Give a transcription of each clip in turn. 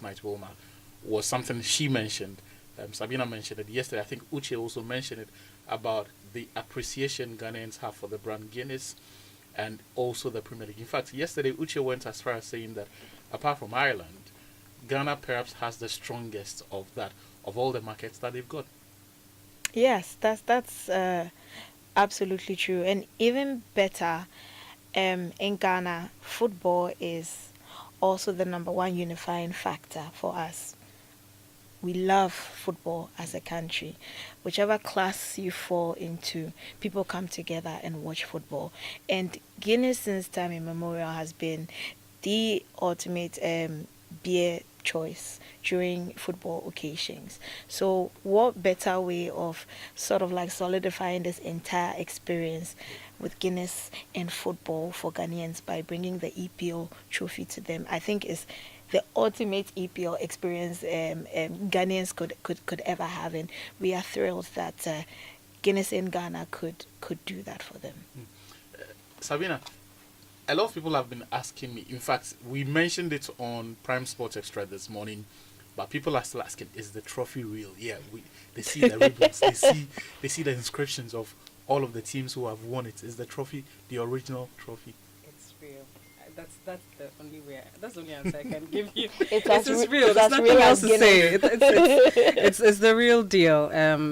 night, Wilma, was something she mentioned. Sabina mentioned it yesterday. I think Uche also mentioned it about the appreciation Ghanaians have for the brand Guinness and also the Premier League. In fact, yesterday Uche went as far as saying that apart from Ireland, Ghana perhaps has the strongest of that of all the markets that they've got. Yes, that's absolutely true. And even better, in Ghana, football is also the number one unifying factor for us. We love football as a country. Whichever class you fall into, people come together and watch football. And Guinness, since time immemorial, has been the ultimate beer choice during football occasions. So, what better way of sort of like solidifying this entire experience with Guinness and football for Ghanaians by bringing the EPL trophy to them? I think is the ultimate EPL experience Ghanaians could ever have, and we are thrilled that Guinness in Ghana could do that for them. Sabina, a lot of people have been asking me. In fact, we mentioned it on Prime Sports Extra this morning, but people are still asking, "Is the trophy real?" Yeah, they see the ribbons, they see the inscriptions of all of the teams who have won it. Is the trophy the original trophy? It's real. That's the only way. That's the only answer I can give you. It's It's real. There's nothing real else as to say. Guinness. It's the real deal.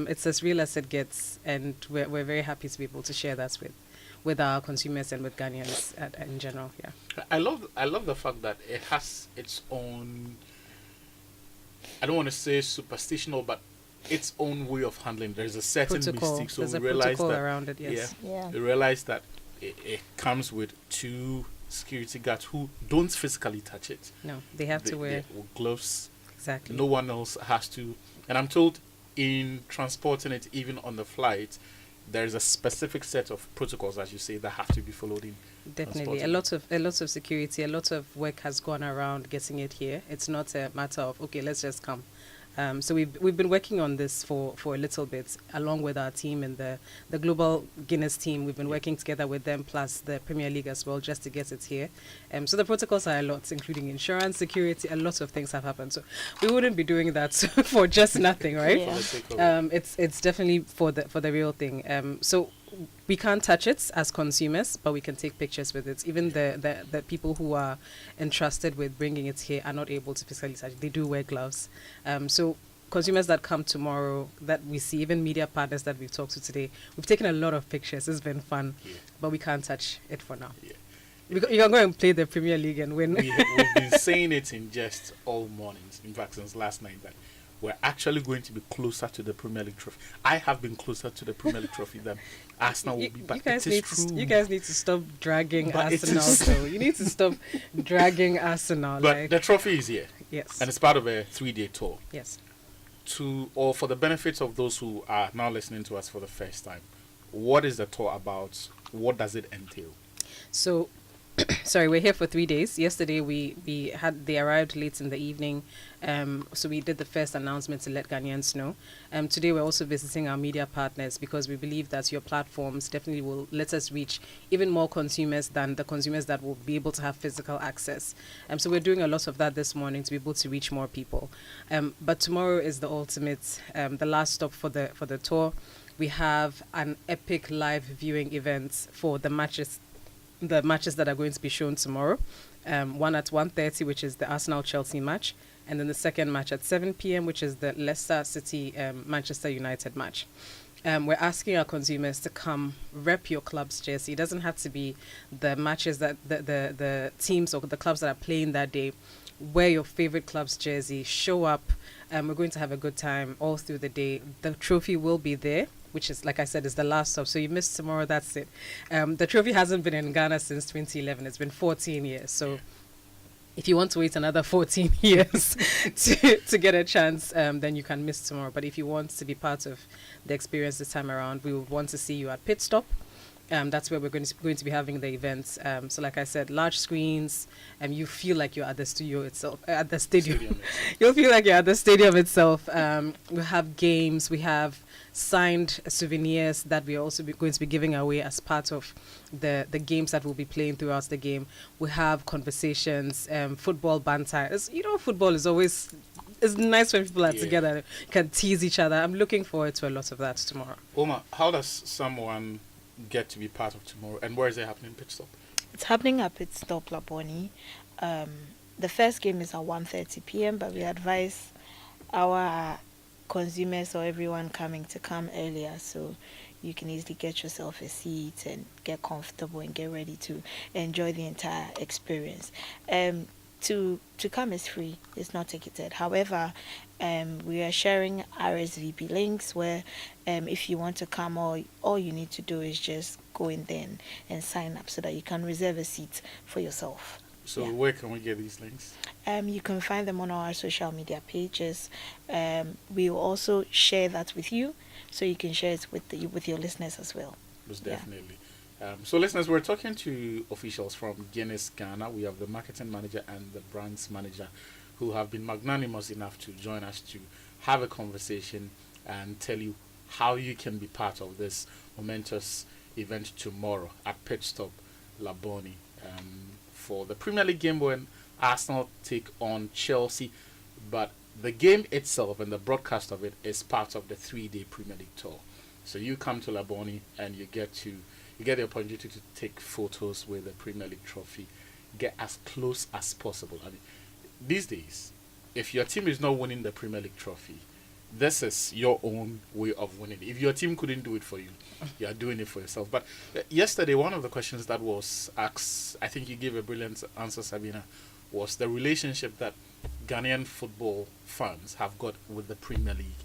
It's as real as it gets, and we're very happy to be able to share that with our consumers and with Ghanaians in general. Yeah. I love the fact that it has its own. I don't want to say superstitional, but its own way of handling. There's a certain Protocol. mystique, so There's we a realize protocol that around it. Yes. Yeah. we realize that it comes with two security guards who don't physically touch it. No, they have to wear they gloves. exactly. No one else has to. And I'm told in transporting it, even on the flight, there's a specific set of protocols, as you say, that have to be followed in. Definitely, a lot of security, a lot of work has gone around getting it here. It's not a matter of okay, let's just come. So we've been working on this for a little bit, along with our team and the global Guinness team. We've been working together with them, plus the Premier League as well, just to get it here. So the protocols are a lot, including insurance, security. A lot of things have happened. So we wouldn't be doing that for just nothing, right? Yeah. It's definitely for the real thing. So we can't touch it as consumers, but we can take pictures with it. Even the people who are entrusted with bringing it here are not able to physically touch it. They do wear gloves. So consumers that come tomorrow, that we see, even media partners that we've talked to today, we've taken a lot of pictures. It's been fun, but we can't touch it for now. Yeah. You can go and play the Premier League and win. We've been saying it in just all mornings, in fact, since last night, that we're actually going to be closer to the Premier League trophy. I have been closer to the Premier League trophy than Arsenal will be, but it is true. You guys need to stop dragging But it Arsenal. is- So you need to stop dragging Arsenal. But the trophy is here, yes, and it's part of a 3-day tour. yes. Or for the benefits of those who are now listening to us for the first time, what is the tour about? What does it entail? So, sorry, we're here for 3 days. Yesterday they arrived late in the evening, so we did the first announcement to let Ghanaians know. Today we're also visiting our media partners because we believe that your platforms definitely will let us reach even more consumers than the consumers that will be able to have physical access. So we're doing a lot of that this morning to be able to reach more people. But tomorrow is the ultimate, the last stop for the tour. We have an epic live viewing event for the matches that are going to be shown tomorrow. One at 1:30, which is the Arsenal-Chelsea match, and then the second match at 7 p.m., which is the Leicester City-Manchester United match. We're asking our consumers to come rep your club's jersey. It doesn't have to be the matches that the teams or the clubs that are playing that day. Wear your favorite club's jersey, show up. We're going to have a good time all through the day. The trophy will be there, which is, like I said, is the last stop. So you missed tomorrow, that's it. The trophy hasn't been in Ghana since 2011. It's been 14 years. So if you want to wait another 14 years to get a chance, then you can miss tomorrow. But if you want to be part of the experience this time around, we would want to see you at Pit Stop. That's where we're going to be having the events. So, like I said, large screens, and you feel like you're at the studio itself, at the stadium. You'll feel like you're at the stadium itself. We have games, we have signed souvenirs that we are also going to be giving away as part of the games that we'll be playing throughout the game. We have conversations, football banter. Football is always, it's nice when people are together, can tease each other. I'm looking forward to a lot of that tomorrow. Oma, how does someone get to be part of tomorrow, and where is it happening? Pit stop. It's happening at Pit Stop Laboni. The first game is at 1:30 p.m., but we advise our consumers or everyone coming to come earlier, so you can easily get yourself a seat and get comfortable and get ready to enjoy the entire experience. To come is free. It's not ticketed. However, we are sharing RSVP links where if you want to come, all you need to do is just go in there and sign up so that you can reserve a seat for yourself. So where can we get these links? You can find them on our social media pages. We will also share that with you, so you can share it with your listeners as well. Most definitely. So listeners, we're talking to officials from Guinness Ghana. We have the marketing manager and the brands manager who have been magnanimous enough to join us to have a conversation and tell you how you can be part of this momentous event tomorrow at Pit Stop Laboni for the Premier League game when Arsenal take on Chelsea. But the game itself and the broadcast of it is part of the 3-day Premier League tour. So you come to Laboni and you get the opportunity to take photos with the Premier League trophy, get as close as possible. I mean, these days, if your team is not winning the Premier League trophy, this is your own way of winning it. If your team couldn't do it for you, you are doing it for yourself. But yesterday, one of the questions that was asked, I think you gave a brilliant answer, Sabina, was the relationship that Ghanaian football fans have got with the Premier League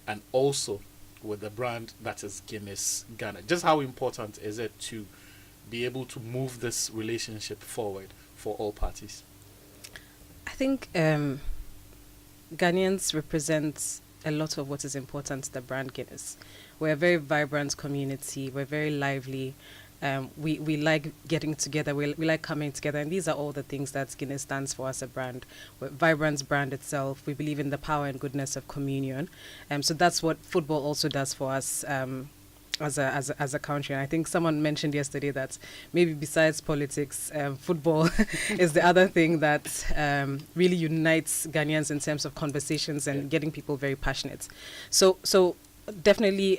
and also with the brand that is Guinness Ghana. Just how important is it to be able to move this relationship forward for all parties? I think Ghanaians represent a lot of what is important to the brand Guinness. We're a very vibrant community. We're very lively. We like getting together. We like coming together. And these are all the things that Guinness stands for as a brand. We're vibrant brand itself. We believe in the power and goodness of communion. So that's what football also does for us as a country. And I think someone mentioned yesterday that maybe besides politics, football is the other thing that really unites Ghanaians in terms of conversations and getting people very passionate. So definitely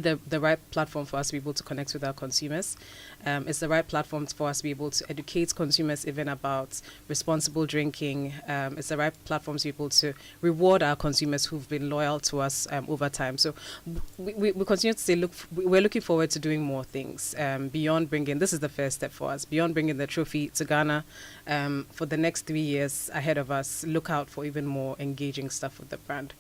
the right platform for us to be able to connect with our consumers. It's the right platform for us to be able to educate consumers even about responsible drinking. It's the right platform to be able to reward our consumers who've been loyal to us over time. So we continue to say, we're looking forward to doing more things beyond bringing, this is the first step for us, beyond bringing the trophy to Ghana. For the next 3 years ahead of us, look out for even more engaging stuff with the brand.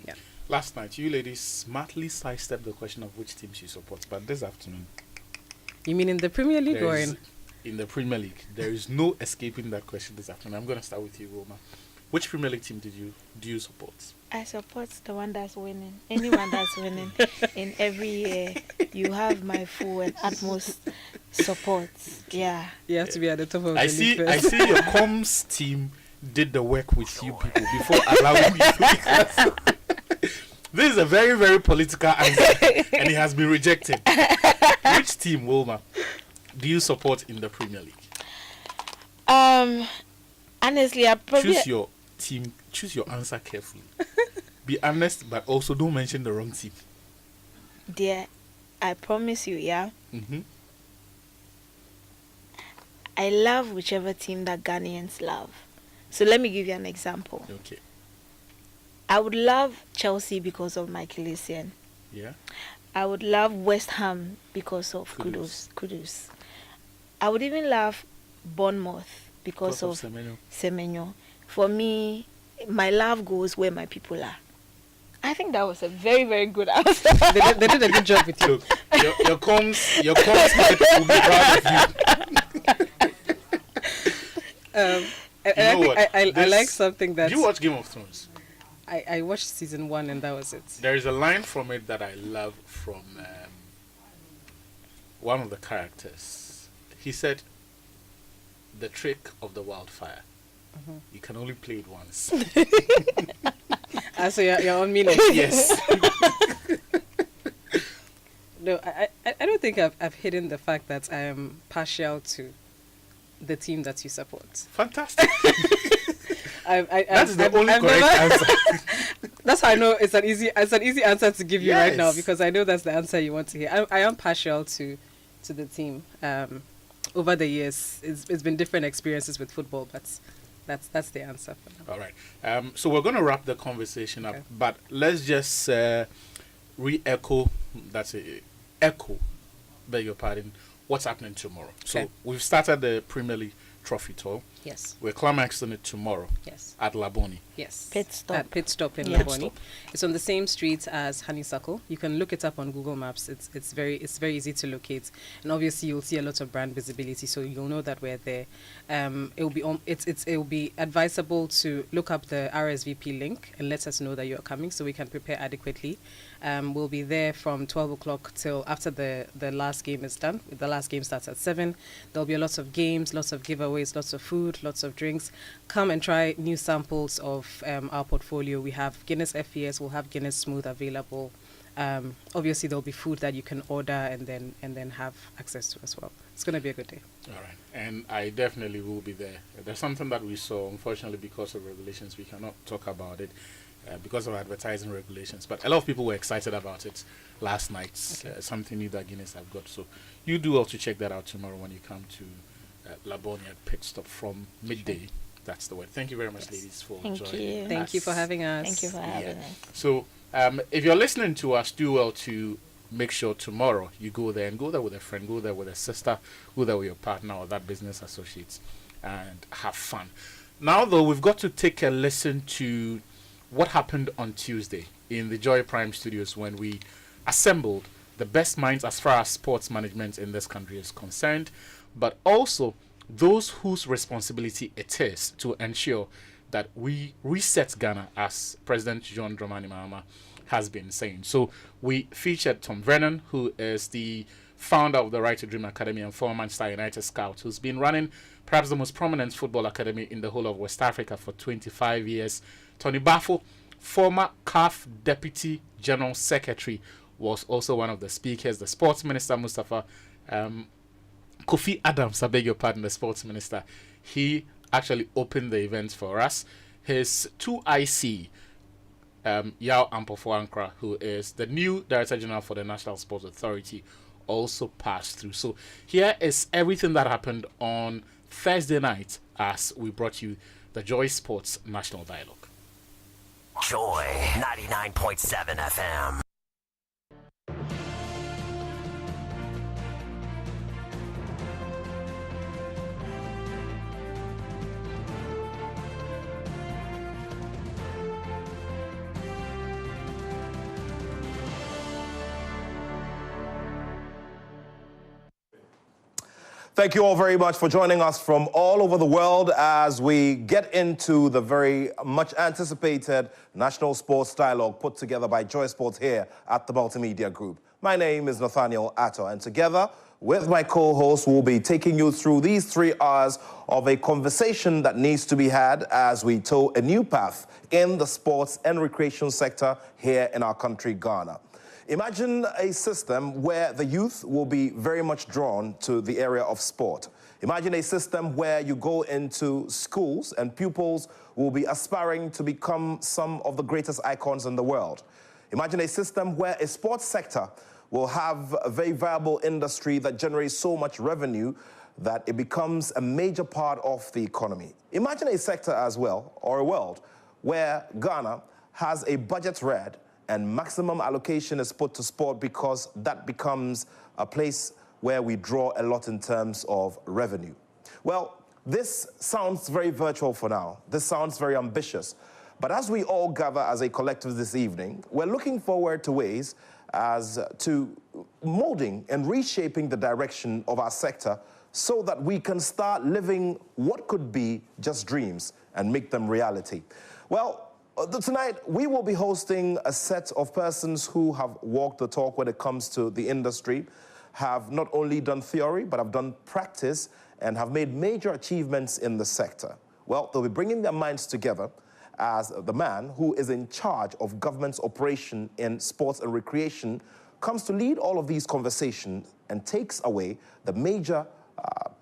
Yeah. Last night, you ladies smartly sidestepped the question of which teams you support, but this afternoon... You mean in the Premier League or in the Premier League? There is no escaping that question this afternoon. I'm going to start with you, Roma. Which Premier League team do you support? I support the one that's winning. Anyone that's winning in every year. You have my full and utmost support. Yeah. You have to be at the top of the league first. I see your comms team did the work with you people before allowing you to This is a very, very political answer, and it has been rejected. Which team, Wilma, do you support in the Premier League? Honestly, I probably... Choose your team. Choose your answer carefully. Be honest, but also don't mention the wrong team. Dear, I promise you, yeah? Mm-hmm. I love whichever team that Ghanaians love. So let me give you an example. Okay. I would love Chelsea because of Michael Essien. Yeah. I would love West Ham because of Kudus. I would even love Bournemouth because of Semenyo. For me, my love goes where my people are. I think that was a very, very good answer. they did a good job with you. Look, your comms will be proud of you. I like something that... Do you watch Game of Thrones? I watched season 1 and that was it. There is a line from it that I love from one of the characters, he said, the trick of the wildfire. You can only play it once. So you're on me next. Yes. No, I don't think I've hidden the fact that I am partial to the team that you support. Fantastic. That's the only I've correct answer. That's how I know it's an easy answer to give you right now, Yes. because I know that's the answer you want to hear. I am partial to the team. Over the years, it's been different experiences with football, but that's the answer for now. All right. So we're going to wrap the conversation up, Okay. but let's just re-echo. Echo. Beg your pardon. What's happening tomorrow? So Okay. we've started the Premier League Trophy Tour. Yes. We're climaxing it tomorrow Yes. at Laboni. Yes. Pit stop. At Pit Stop in Yeah. Laboni. Pit stop. It's on the same street as Honeysuckle. You can look it up on Google Maps. It's very easy to locate, and obviously you'll see a lot of brand visibility, so you'll know that we're there. It will be advisable to look up the RSVP link and let us know that you're coming, so we can prepare adequately. We'll be there from 12 o'clock till after the last game is done. The last game starts at 7. There'll be a lot of games, lots of giveaways, lots of food, lots of drinks. Come and try new samples of our portfolio. We have Guinness FES, we'll have Guinness Smooth available. Obviously, there'll be food that you can order and then have access to as well. It's going to be a good day. All right. And I definitely will be there. There's something that we saw, unfortunately, because of regulations, we cannot talk about it. Because of advertising regulations, but a lot of people were excited about it last night. Okay. Something new that Guinness have got. So you do also check that out tomorrow when you come to Laboni at Pit Stop from midday. That's the word. Thank you very much, Yes. ladies, for Thank joining you. Thank you for us. having us. Thank you for having us. So if you're listening to us, do well to make sure tomorrow you go there and go there with a friend, go there with a sister, go there with your partner or that business associates and have fun. Now, though, we've got to take a listen to what happened on Tuesday in the Joy Prime Studios when we assembled the best minds as far as sports management in this country is concerned, but also those whose responsibility it is to ensure that we reset Ghana, as President John Dramani Mahama has been saying. So we featured Tom Vernon, who is the founder of the Right to Dream Academy and former Manchester United scout, who's been running perhaps the most prominent football academy in the whole of West Africa for 25 years. Tony Bafo, former CAF Deputy General Secretary, was also one of the speakers. The Sports Minister, Mustafa Kofi Adams, I beg your pardon, the Sports Minister, he actually opened the event for us. His 2IC, Yao Ampofo-Ankra, who is the new Director General for the National Sports Authority, also passed through. So here is everything that happened on Thursday night as we brought you the Joy Sports National Dialogue. Joy 99.7 FM. Thank you all very much for joining us from all over the world as we get into the very much anticipated National Sports Dialogue put together by Joy Sports here at the Multimedia Group. My name is Nathaniel Atto, and together with my co-host, we'll be taking you through these 3 hours of a conversation that needs to be had as we tow a new path in the sports and recreation sector here in our country, Ghana. Imagine a system where the youth will be very much drawn to the area of sport. Imagine a system where you go into schools and pupils will be aspiring to become some of the greatest icons in the world. Imagine a system where a sports sector will have a very viable industry that generates so much revenue that it becomes a major part of the economy. Imagine a sector as well, or a world, where Ghana has a budget read and maximum allocation is put to sport because that becomes a place where we draw a lot in terms of revenue. Well, this sounds very virtual for now. This sounds very ambitious. But as we all gather as a collective this evening, we're looking forward to ways as to molding and reshaping the direction of our sector so that we can start living what could be just dreams and make them reality. Well, tonight, we will be hosting a set of persons who have walked the talk when it comes to the industry, have not only done theory, but have done practice and have made major achievements in the sector. Well, they'll be bringing their minds together as the man who is in charge of government's operation in sports and recreation comes to lead all of these conversations and takes away the major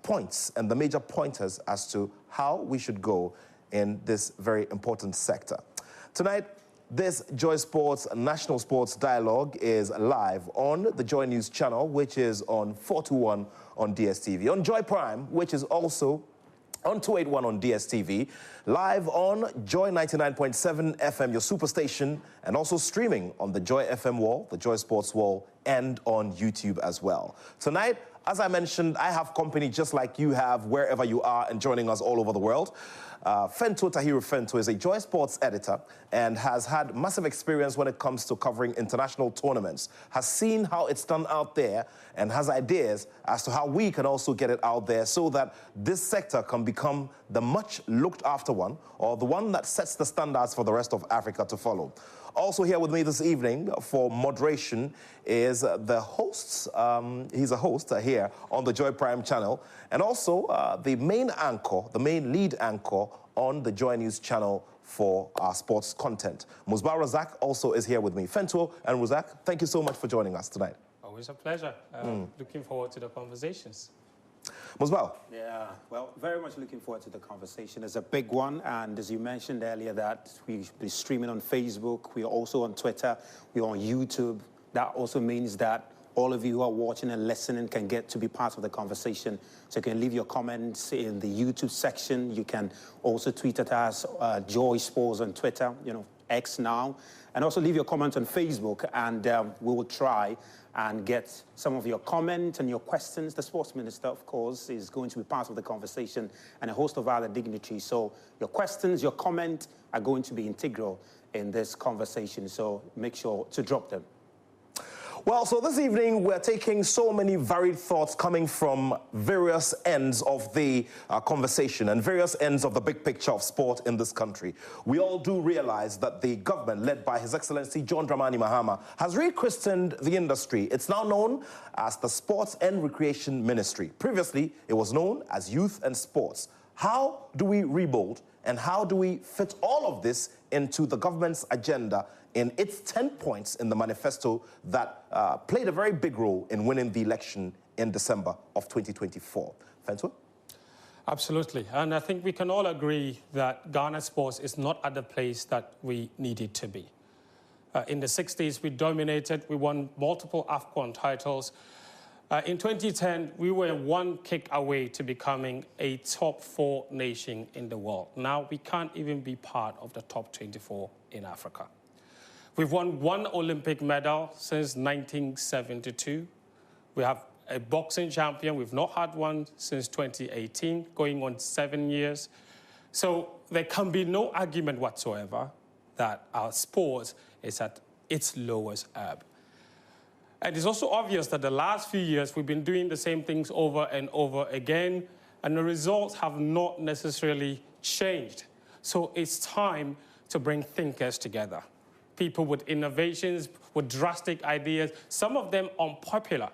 points and the major pointers as to how we should go in this very important sector. Tonight, this Joy Sports National Sports Dialogue is live on the Joy News channel, which is on 421 on DSTV, on Joy Prime, which is also on 281 on DSTV, live on Joy 99.7 FM, your superstation, and also streaming on the Joy FM wall, the Joy Sports wall, and on YouTube as well. Tonight, as I mentioned, I have company just like you have wherever you are and joining us all over the world. Fento Tahiru Fento is a Joy Sports editor and has had massive experience when it comes to covering international tournaments, has seen how it's done out there and has ideas as to how we can also get it out there so that this sector can become the much looked after one, or the one that sets the standards for the rest of Africa to follow. Also here with me this evening for moderation is the hosts. He's a host here on the Joy Prime channel, and also the main anchor, the main lead anchor on the Joy News channel for our sports content. Musbah Razak also is here with me. Fento and Razak, thank you so much for joining us tonight. Always a pleasure. Looking forward to the conversations. Musbah. Yeah, well, very much looking forward to the conversation. It's a big one, and as you mentioned earlier, that we'll be streaming on Facebook, we're also on Twitter, we're on YouTube. That also means that all of you who are watching and listening can get to be part of the conversation. So you can leave your comments in the YouTube section. You can also tweet at us, Joy Sports on Twitter, X now, and also leave your comments on Facebook, and we will try and get some of your comments and your questions. The Sports Minister, of course, is going to be part of the conversation, and a host of other dignitaries. So your questions, your comments are going to be integral in this conversation, so make sure to drop them. Well, so this evening we're taking so many varied thoughts coming from various ends of the conversation and various ends of the big picture of sport in this country. We all do realize that the government, led by His Excellency John Dramani Mahama, has rechristened the industry. It's now known as the Sports and Recreation Ministry. Previously, it was known as Youth and Sports. How do we rebuild and how do we fit all of this into the government's agenda in its 10 points in the manifesto that played a very big role in winning the election in December of 2024? Fento? Absolutely. And I think we can all agree that Ghana sports is not at the place that we need it to be. In the 60s, we dominated. We won multiple AFCON titles. In 2010, we were one kick away to becoming a top 4 nation in the world. Now, we can't even be part of the top 24 in Africa. We've won 1 Olympic medal since 1972. We have a boxing champion. We've not had one since 2018, going on 7 years. So there can be no argument whatsoever that our sport is at its lowest ebb. And it's also obvious that the last few years we've been doing the same things over and over again, and the results have not necessarily changed. So it's time to bring thinkers together. People with innovations, with drastic ideas, some of them unpopular.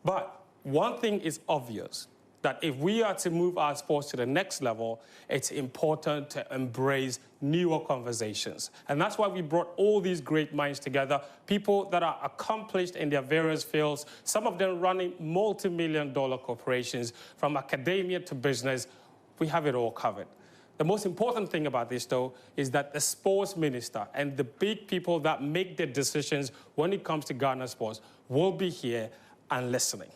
But one thing is obvious, that if we are to move our sports to the next level, it's important to embrace newer conversations. And that's why we brought all these great minds together, people that are accomplished in their various fields, some of them running multi-million-dollar corporations, from academia to business. We have it all covered. The most important thing about this, though, is that the sports minister and the big people that make the decisions when it comes to Ghana sports will be here and listening.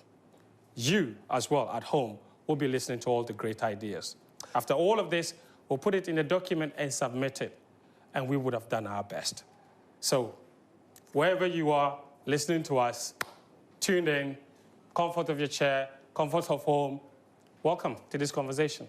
You, as well, at home, will be listening to all the great ideas. After all of this, we'll put it in a document and submit it, and we would have done our best. So, wherever you are listening to us, tuned in, comfort of your chair, comfort of home, welcome to this conversation.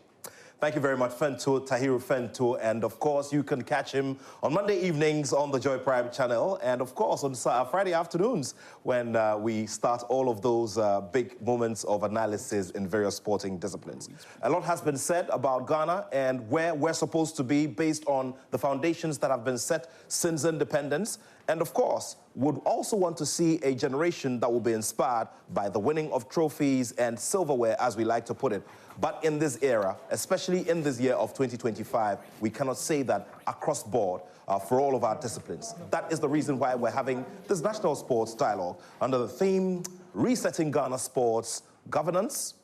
Thank you very much, Fento, Tahiru Fento. And of course, you can catch him on Monday evenings on the Joy Prime channel. And of course, on Friday afternoons when we start all of those big moments of analysis in various sporting disciplines. A lot has been said about Ghana and where we're supposed to be based on the foundations that have been set since independence. And of course, would also want to see a generation that will be inspired by the winning of trophies and silverware, as we like to put it. But in this era, especially in this year of 2025, we cannot say that across board for all of our disciplines. That is the reason why we're having this National Sports Dialogue under the theme, Resetting Ghana Sports, Governance,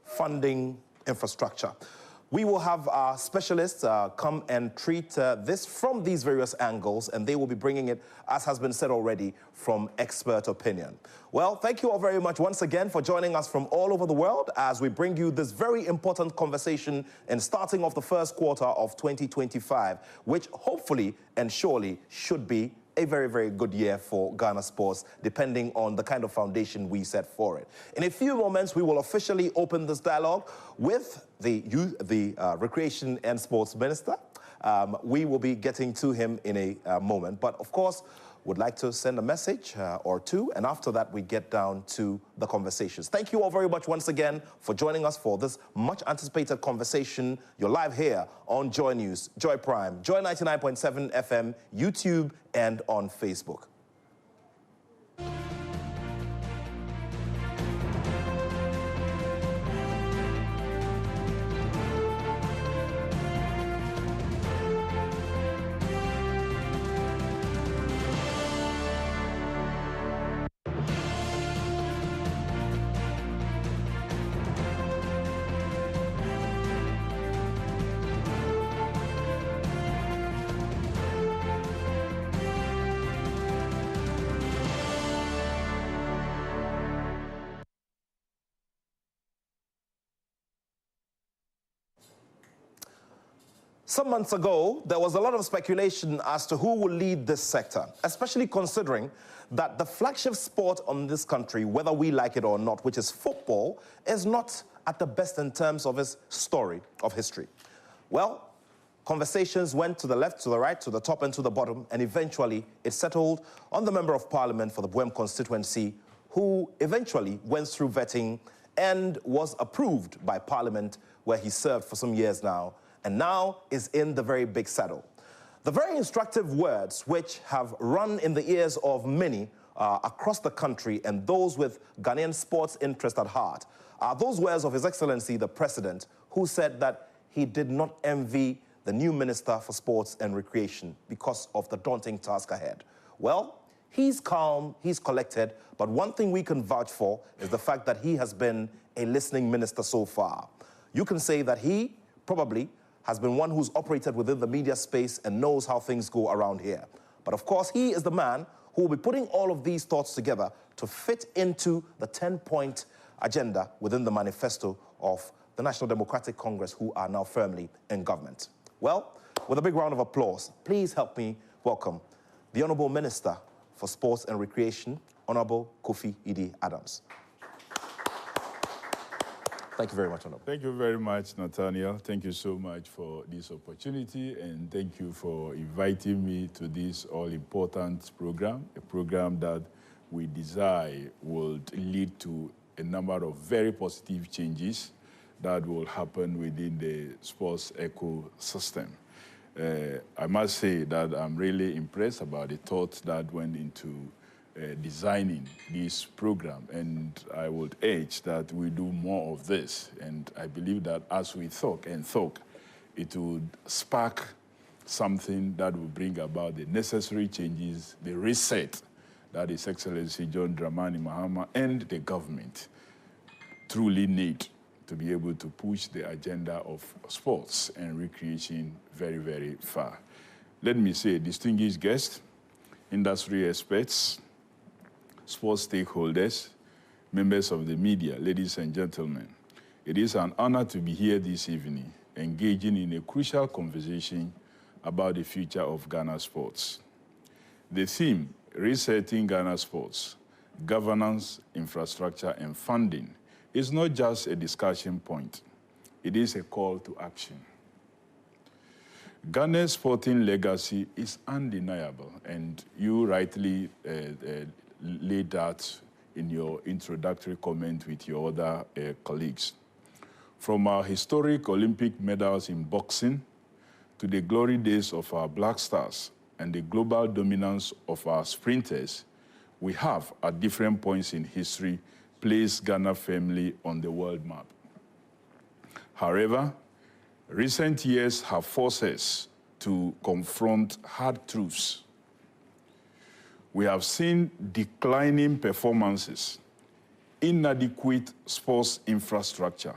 Funding, Infrastructure. We will have our specialists come and treat this from these various angles, and they will be bringing it, as has been said already, from expert opinion. Well, thank you all very much once again for joining us from all over the world as we bring you this very important conversation and starting off the first quarter of 2025, which hopefully and surely should be a very, very good year for Ghana sports, depending on the kind of foundation we set for it. In a few moments, we will officially open this dialogue with the Recreation and Sports Minister. We will be getting to him in a moment, but of course, would like to send a message or two, and after that, we get down to the conversations. Thank you all very much once again for joining us for this much anticipated conversation. You're live here on Joy News, Joy Prime, Joy 99.7 FM, YouTube, and on Facebook. Some months ago, there was a lot of speculation as to who will lead this sector, especially considering that the flagship sport on this country, whether we like it or not, which is football, is not at the best in terms of its story of history. Well, conversations went to the left, to the right, to the top and to the bottom, and eventually it settled on the Member of Parliament for the Buem constituency, who eventually went through vetting and was approved by Parliament, where he served for some years now, and now is in the very big saddle. The very instructive words which have run in the ears of many across the country and those with Ghanaian sports interest at heart are those words of His Excellency the President, who said that he did not envy the new Minister for Sports and Recreation because of the daunting task ahead. Well, he's calm, he's collected, but one thing we can vouch for is the fact that he has been a listening minister so far. You can say that he probably has been one who's operated within the media space and knows how things go around here. But of course, he is the man who will be putting all of these thoughts together to fit into the 10-point agenda within the manifesto of the National Democratic Congress, who are now firmly in government. Well, with a big round of applause, please help me welcome the Honourable Minister for Sports and Recreation, Honourable Kofi Idi Adams. Thank you very much, Honourable. Thank you very much, Nathaniel. Thank you so much for this opportunity, and thank you for inviting me to this all-important program, a program that we desire will lead to a number of very positive changes that will happen within the sports ecosystem. I must say that I'm really impressed about the thoughts that went into designing this program, and I would urge that we do more of this. And I believe that as we talk, it would spark something that will bring about the necessary changes, the reset that His Excellency John Dramani Mahama and the government truly need to be able to push the agenda of sports and recreation very, very far. Let me say, distinguished guests, industry experts, sports stakeholders, members of the media, ladies and gentlemen, it is an honor to be here this evening, engaging in a crucial conversation about the future of Ghana sports. The theme, Resetting Ghana Sports, Governance, Infrastructure, and Funding, is not just a discussion point, it is a call to action. Ghana's sporting legacy is undeniable, and you rightly laid that in your introductory comment with your other colleagues. From our historic Olympic medals in boxing to the glory days of our Black Stars and the global dominance of our sprinters, we have, at different points in history, placed Ghana firmly on the world map. However, recent years have forced us to confront hard truths. We have seen declining performances, inadequate sports infrastructure,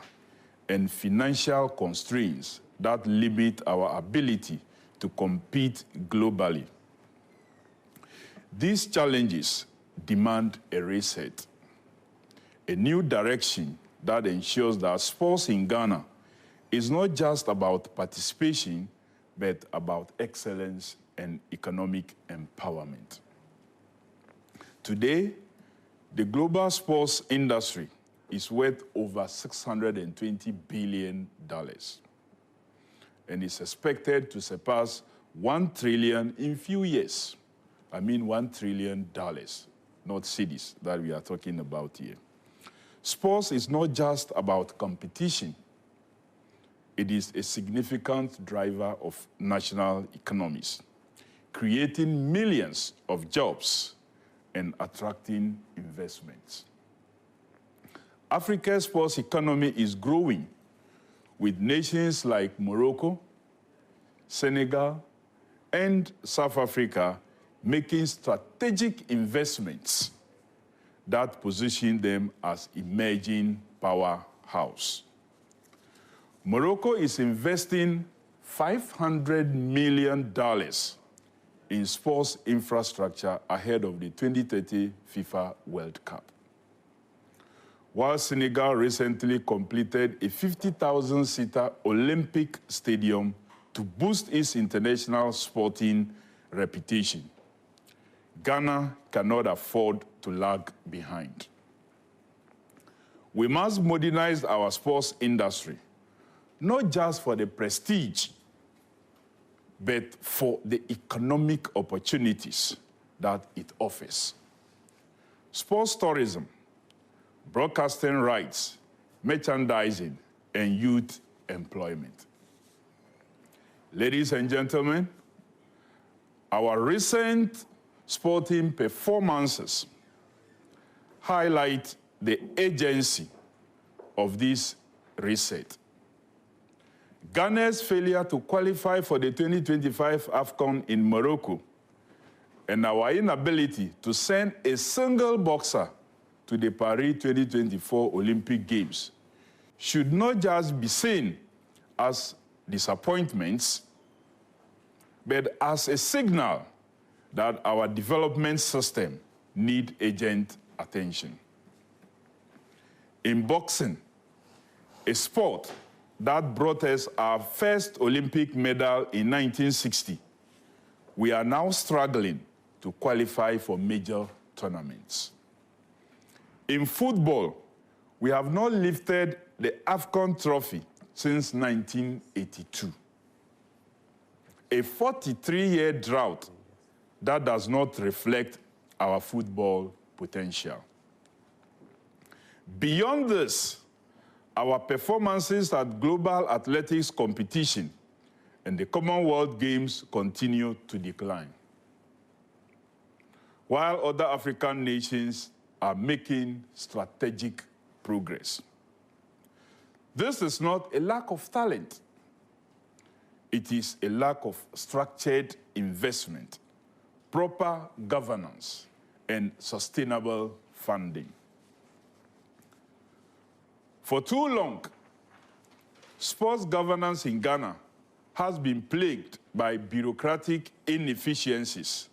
and financial constraints that limit our ability to compete globally. These challenges demand a reset, a new direction that ensures that sports in Ghana is not just about participation, but about excellence and economic empowerment. Today, the global sports industry is worth over $620 billion and is expected to surpass $1 trillion in few years. I mean $1 trillion, not cedis that we are talking about here. Sports is not just about competition. It is a significant driver of national economies, creating millions of jobs and attracting investments. Africa's sports economy is growing, with nations like Morocco, Senegal, and South Africa making strategic investments that position them as emerging powerhouse. Morocco is investing $500 million in sports infrastructure ahead of the 2030 FIFA World Cup. While Senegal recently completed a 50,000-seater Olympic stadium to boost its international sporting reputation, Ghana cannot afford to lag behind. We must modernize our sports industry, not just for the prestige, but for the economic opportunities that it offers. Sports tourism, broadcasting rights, merchandising, and youth employment. Ladies and gentlemen, our recent sporting performances highlight the urgency of this reset. Ghana's failure to qualify for the 2025 AFCON in Morocco and our inability to send a single boxer to the Paris 2024 Olympic Games should not just be seen as disappointments, but as a signal that our development system needs urgent attention. In boxing, a sport that brought us our first Olympic medal in 1960, we are now struggling to qualify for major tournaments. In football, we have not lifted the AFCON trophy since 1982. A 43-year drought that does not reflect our football potential. Beyond this, our performances at global athletics competition and the Commonwealth Games continue to decline, while other African nations are making strategic progress. This is not a lack of talent. It is a lack of structured investment, proper governance, and sustainable funding. For too long, sports governance in Ghana has been plagued by bureaucratic inefficiencies,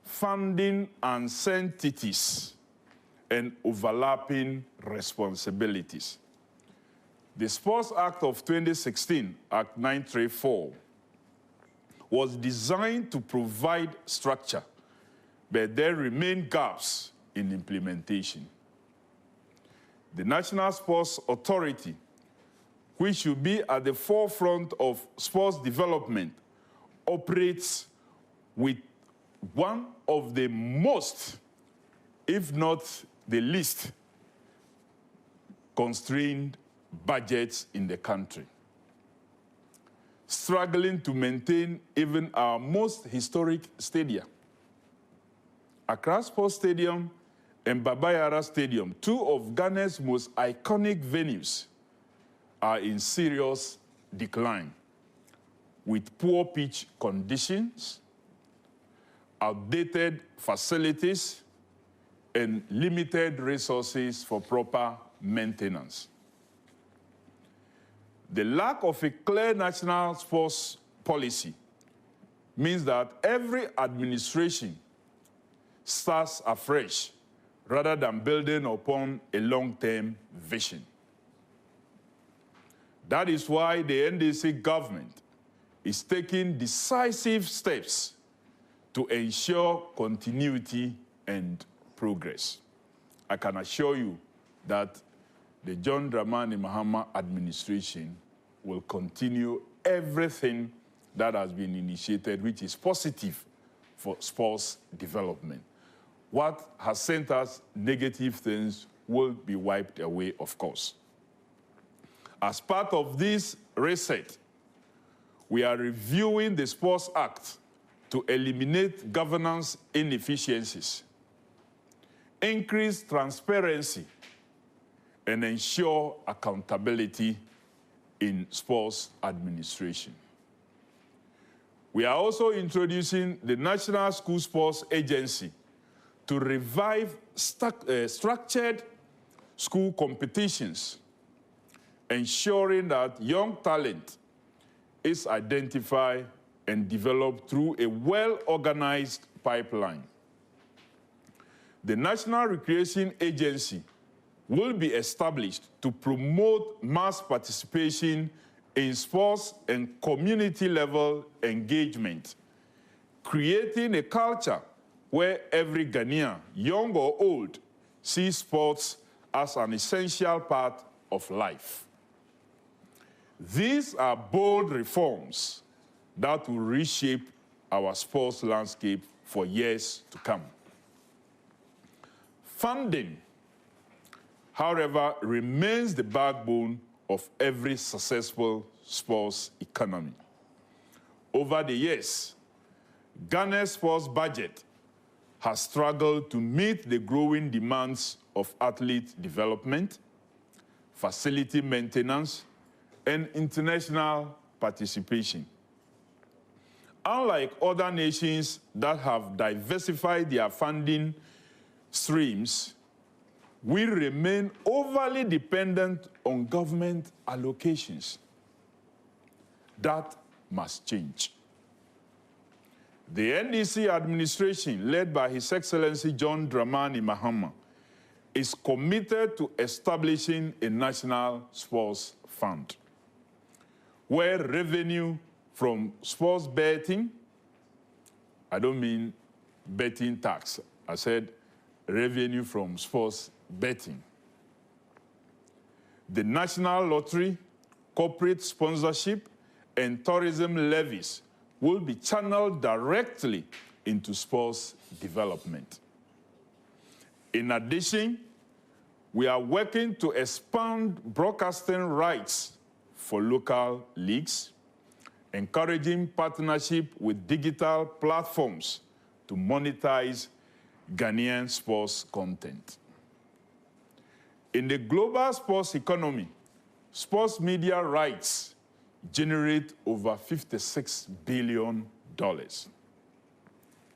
funding uncertainties, and overlapping responsibilities. The Sports Act of 2016, Act 934, was designed to provide structure, but there remain gaps in implementation. The National Sports Authority, which should be at the forefront of sports development, operates with one of the most, if not the least, constrained budgets in the country, struggling to maintain even our most historic stadia. Accra Sports Stadium and Baba Yara Stadium, two of Ghana's most iconic venues, are in serious decline, with poor pitch conditions, outdated facilities, and limited resources for proper maintenance. The lack of a clear national sports policy means that every administration starts afresh rather than building upon a long-term vision. That is why the NDC government is taking decisive steps to ensure continuity and progress. I can assure you that the John Dramani Mahama administration will continue everything that has been initiated, which is positive for sports development. What has sent us negative things will be wiped away, of course. As part of this reset, we are reviewing the Sports Act to eliminate governance inefficiencies, increase transparency, and ensure accountability in sports administration. We are also introducing the National School Sports Agency to revive structured school competitions, ensuring that young talent is identified and developed through a well-organized pipeline. The National Recreation Agency will be established to promote mass participation in sports and community-level engagement, creating a culture where every Ghanaian, young or old, sees sports as an essential part of life. These are bold reforms that will reshape our sports landscape for years to come. Funding, however, remains the backbone of every successful sports economy. Over the years, Ghana's sports budget has struggled to meet the growing demands of athlete development, facility maintenance, and international participation. Unlike other nations that have diversified their funding streams, we remain overly dependent on government allocations. That must change. The NDC administration, led by His Excellency John Dramani Mahama, is committed to establishing a national sports fund, where revenue from sports betting, I don't mean betting tax, I said revenue from sports betting, the National Lottery, corporate sponsorship, and tourism levies will be channeled directly into sports development. In addition, we are working to expand broadcasting rights for local leagues, encouraging partnership with digital platforms to monetize Ghanaian sports content. In the global sports economy, sports media rights generate over $56 billion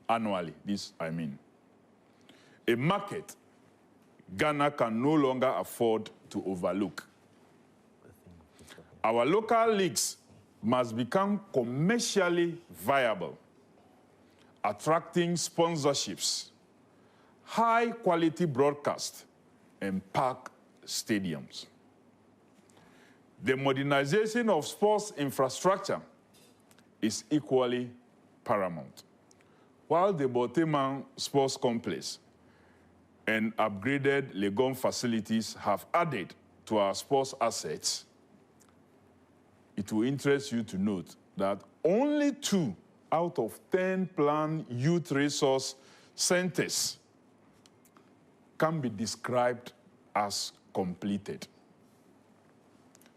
annually, a market Ghana can no longer afford to overlook. Our local leagues must become commercially viable, attracting sponsorships, high-quality broadcast, and packed stadiums. The modernization of sports infrastructure is equally paramount. While the Boteman Sports Complex and upgraded Legon facilities have added to our sports assets, it will interest you to note that only 2 out of 10 planned youth resource centers can be described as completed.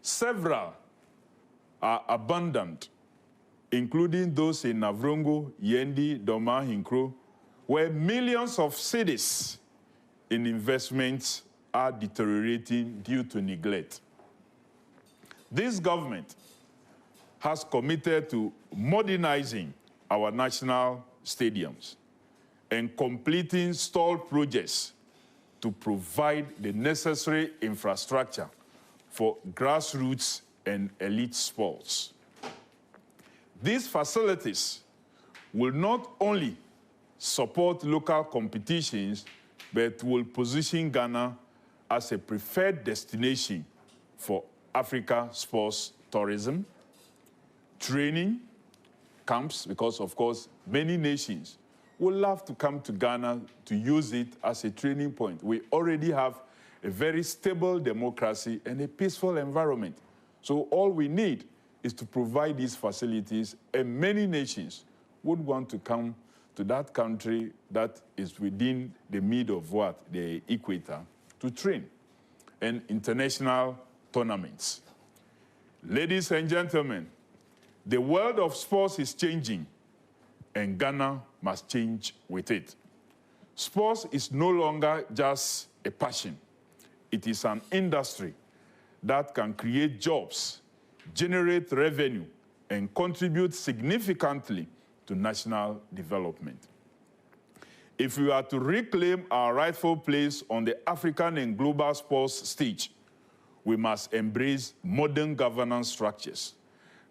Several are abandoned, including those in Navrongo, Yendi, Doma, Hinkro, where millions of cedis in investments are deteriorating due to neglect. This government has committed to modernizing our national stadiums and completing stalled projects to provide the necessary infrastructure for grassroots and elite sports. These facilities will not only support local competitions, but will position Ghana as a preferred destination for Africa sports tourism, training, camps, because of course many nations would love to come to Ghana to use it as a training point. We already have a very stable democracy and a peaceful environment. So all we need is to provide these facilities, and many nations would want to come to that country that is within the mid of what? The equator, to train. And international tournaments. Ladies and gentlemen, the world of sports is changing, and Ghana must change with it. Sports is no longer just a passion. It is an industry that can create jobs, generate revenue, and contribute significantly to national development. If we are to reclaim our rightful place on the African and global sports stage, we must embrace modern governance structures,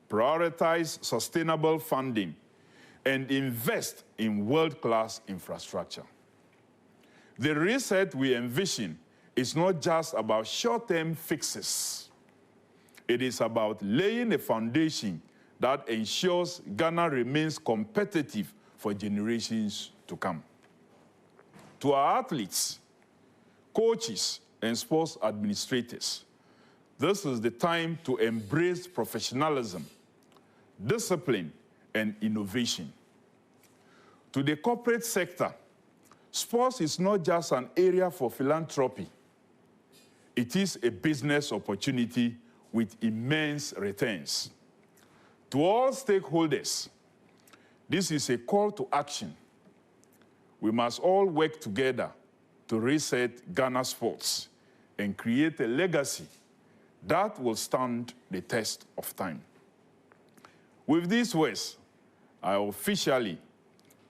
prioritize sustainable funding, and invest in world-class infrastructure. The reset we envision is not just about short-term fixes. It is about laying a foundation that ensures Ghana remains competitive for generations to come. To our athletes, coaches, and sports administrators, this is the time to embrace professionalism, discipline, and innovation. To the corporate sector, sports is not just an area for philanthropy. It is a business opportunity with immense returns. To all stakeholders, this is a call to action. We must all work together to reset Ghana sports and create a legacy that will stand the test of time. With these words, I officially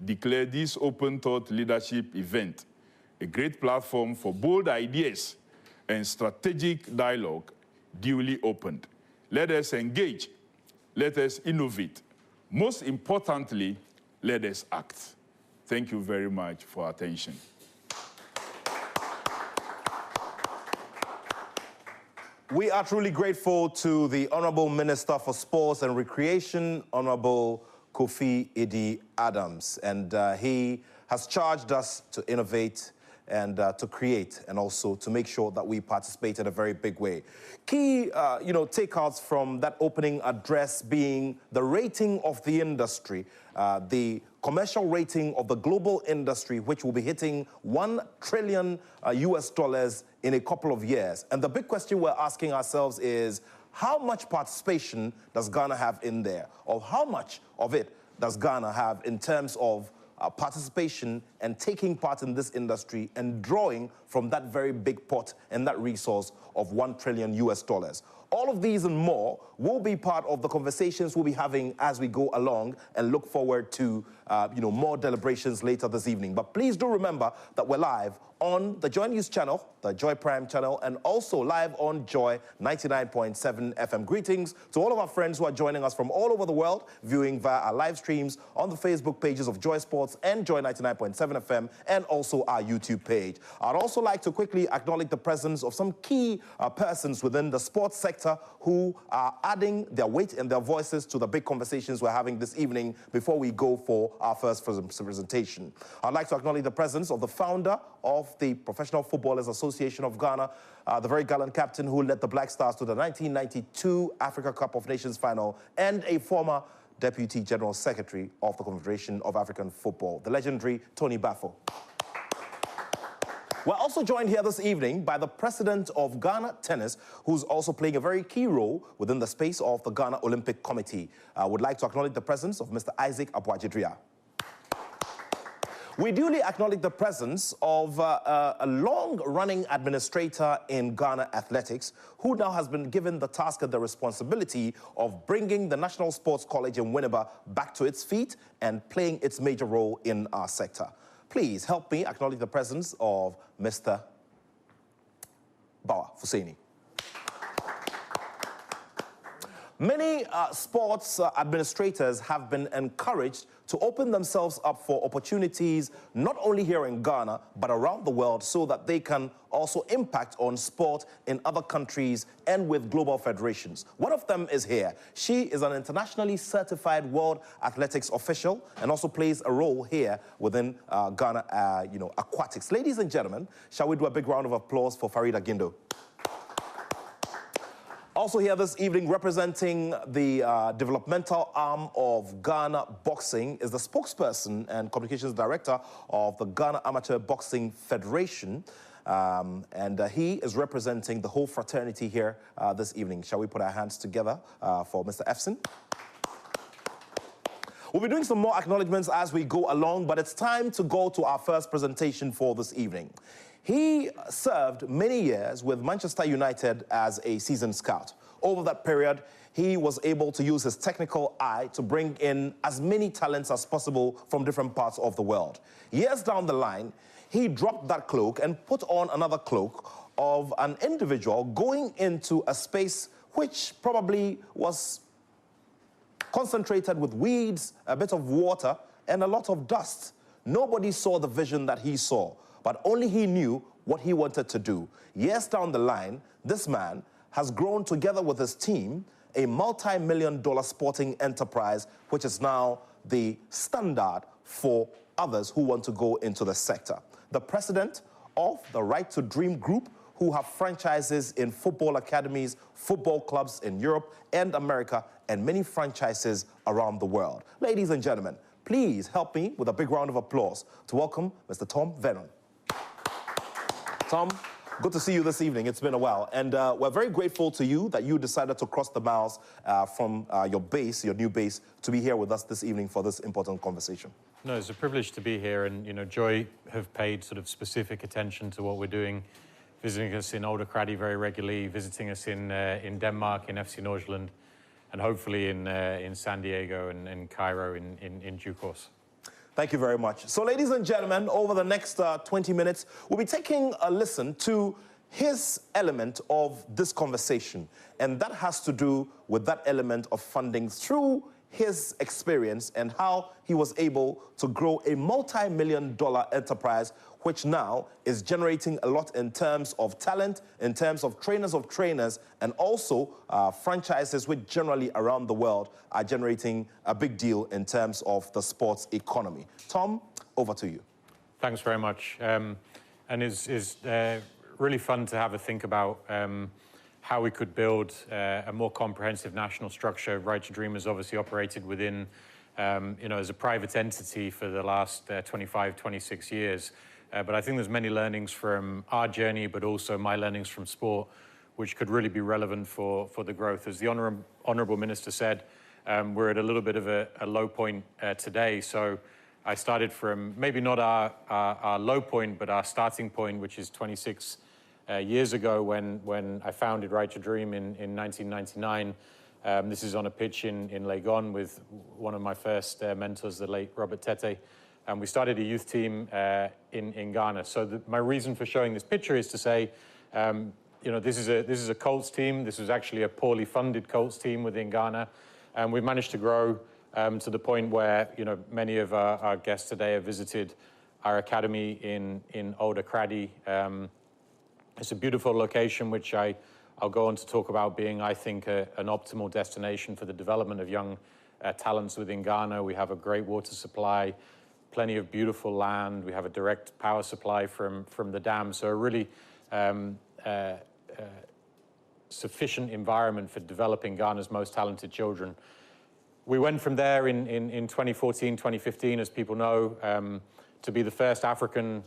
declare this Open Thought Leadership event a great platform for bold ideas and strategic dialogue duly opened. Let us engage, let us innovate. Most importantly, let us act. Thank you very much for attention. We are truly grateful to the Honorable Minister for Sports and Recreation, Honorable Kofi Idi Adams. And he has charged us to innovate and to create, and also to make sure that we participate in a very big way. Key, takeouts from that opening address being the rating of the industry, the commercial rating of the global industry, which will be hitting $1 trillion US in a couple of years. And the big question we're asking ourselves is, how much participation does Ghana have in there? Or how much of it does Ghana have in terms of participation and taking part in this industry and drawing from that very big pot and that resource of $1 trillion US? All of these and more will be part of the conversations we'll be having as we go along, and look forward to more deliberations later this evening. But please do remember that we're live on the Joy News channel, the Joy Prime channel, and also live on Joy 99.7 FM. Greetings to all of our friends who are joining us from all over the world, viewing via our live streams on the Facebook pages of Joy Sports and Joy 99.7 FM, and also our YouTube page. I'd also like to quickly acknowledge the presence of some key persons within the sports sector sector who are adding their weight and their voices to the big conversations we're having this evening before we go for our first presentation. I'd like to acknowledge the presence of the founder of the Professional Footballers Association of Ghana, the very gallant captain who led the Black Stars to the 1992 Africa Cup of Nations final, and a former Deputy General Secretary of the Confederation of African Football, the legendary Tony Bafo. We're also joined here this evening by the president of Ghana Tennis, who's also playing a very key role within the space of the Ghana Olympic Committee. I would like to acknowledge the presence of Mr. Isaac Abuajidria. We duly acknowledge the presence of a long-running administrator in Ghana Athletics, who now has been given the task and the responsibility of bringing the National Sports College in Winneba back to its feet and playing its major role in our sector. Please help me acknowledge the presence of Mr. Bawa Fuseni. Many sports administrators have been encouraged to open themselves up for opportunities not only here in Ghana, but around the world, so that they can also impact on sport in other countries and with global federations. One of them is here. She is an internationally certified World Athletics official and also plays a role here within Ghana, aquatics. Ladies and gentlemen, shall we do a big round of applause for Farida Gindo? Also here this evening, representing the developmental arm of Ghana Boxing, is the spokesperson and communications director of the Ghana Amateur Boxing Federation. And he is representing the whole fraternity here this evening. Shall we put our hands together for Mr. Efson? We'll be doing some more acknowledgements as we go along, but it's time to go to our first presentation for this evening. He served many years with Manchester United as a seasoned scout. Over that period, he was able to use his technical eye to bring in as many talents as possible from different parts of the world. Years down the line, he dropped that cloak and put on another cloak of an individual going into a space which probably was concentrated with weeds, a bit of water, and a lot of dust. Nobody saw the vision that he saw, but only he knew what he wanted to do. Years down the line, this man has grown together with his team a multi-million-dollar sporting enterprise, which is now the standard for others who want to go into the sector. The president of the Right to Dream Group, who have franchises in football academies, football clubs in Europe and America, and many franchises around the world. Ladies and gentlemen, please help me with a big round of applause to welcome Mr. Tom Vernon. Tom, good to see you this evening. It's been a while. And we're very grateful to you that you decided to cross the miles from your base, your new base, to be here with us this evening for this important conversation. No, it's a privilege to be here. And, Joy have paid sort of specific attention to what we're doing, visiting us in Older Craddy very regularly, visiting us in Denmark, in FC Nordsjælland, and hopefully in San Diego and Cairo in due course. Thank you very much. So, ladies and gentlemen, over the next 20 minutes, we'll be taking a listen to his element of this conversation. And that has to do with that element of funding through his experience and how he was able to grow a multi-million-dollar enterprise, which now is generating a lot in terms of talent, in terms of trainers, and also franchises which generally around the world are generating a big deal in terms of the sports economy. Tom, over to you. Thanks very much. And it's really fun to have a think about how we could build a more comprehensive national structure. Right to Dream has obviously operated within, as a private entity for the last 25, 26 years. But I think there's many learnings from our journey, but also my learnings from sport, which could really be relevant for the growth. As the Honourable Minister said, we're at a little bit of a low point today. So I started from maybe not our low point, but our starting point, which is 26 years ago when I founded Right to Dream in 1999. This is on a pitch in Legon with one of my first mentors, the late Robert Tete. And we started a youth team in Ghana. So my reason for showing this picture is to say, this is a Colts team. This was actually a poorly funded Colts team within Ghana. And we've managed to grow to the point where, many of our guests today have visited our academy in Older Craddy. It's a beautiful location, which I I'll go on to talk about being, I think, an optimal destination for the development of young talents within Ghana. We have a great water supply, plenty of beautiful land. We have a direct power supply from the dam. So a really sufficient environment for developing Ghana's most talented children. We went from there in 2014, 2015, as people know, to be the first African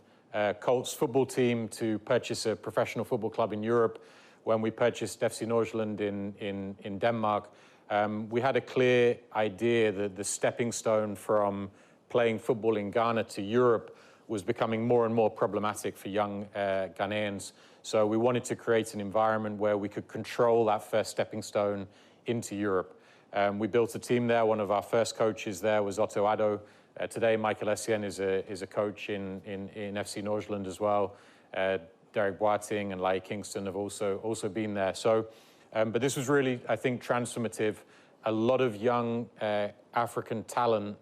Colts football team to purchase a professional football club in Europe. When we purchased FC Nordsjælland in Denmark, we had a clear idea that the stepping stone from playing football in Ghana to Europe was becoming more and more problematic for young Ghanaians. So we wanted to create an environment where we could control that first stepping stone into Europe. We built a team there. One of our first coaches there was Otto Addo. Today, Michael Essien is a coach in FC Nordsjælland as well. Derek Boating and Lai Kingston have also been there. So, but this was really, I think, transformative. A lot of young African talent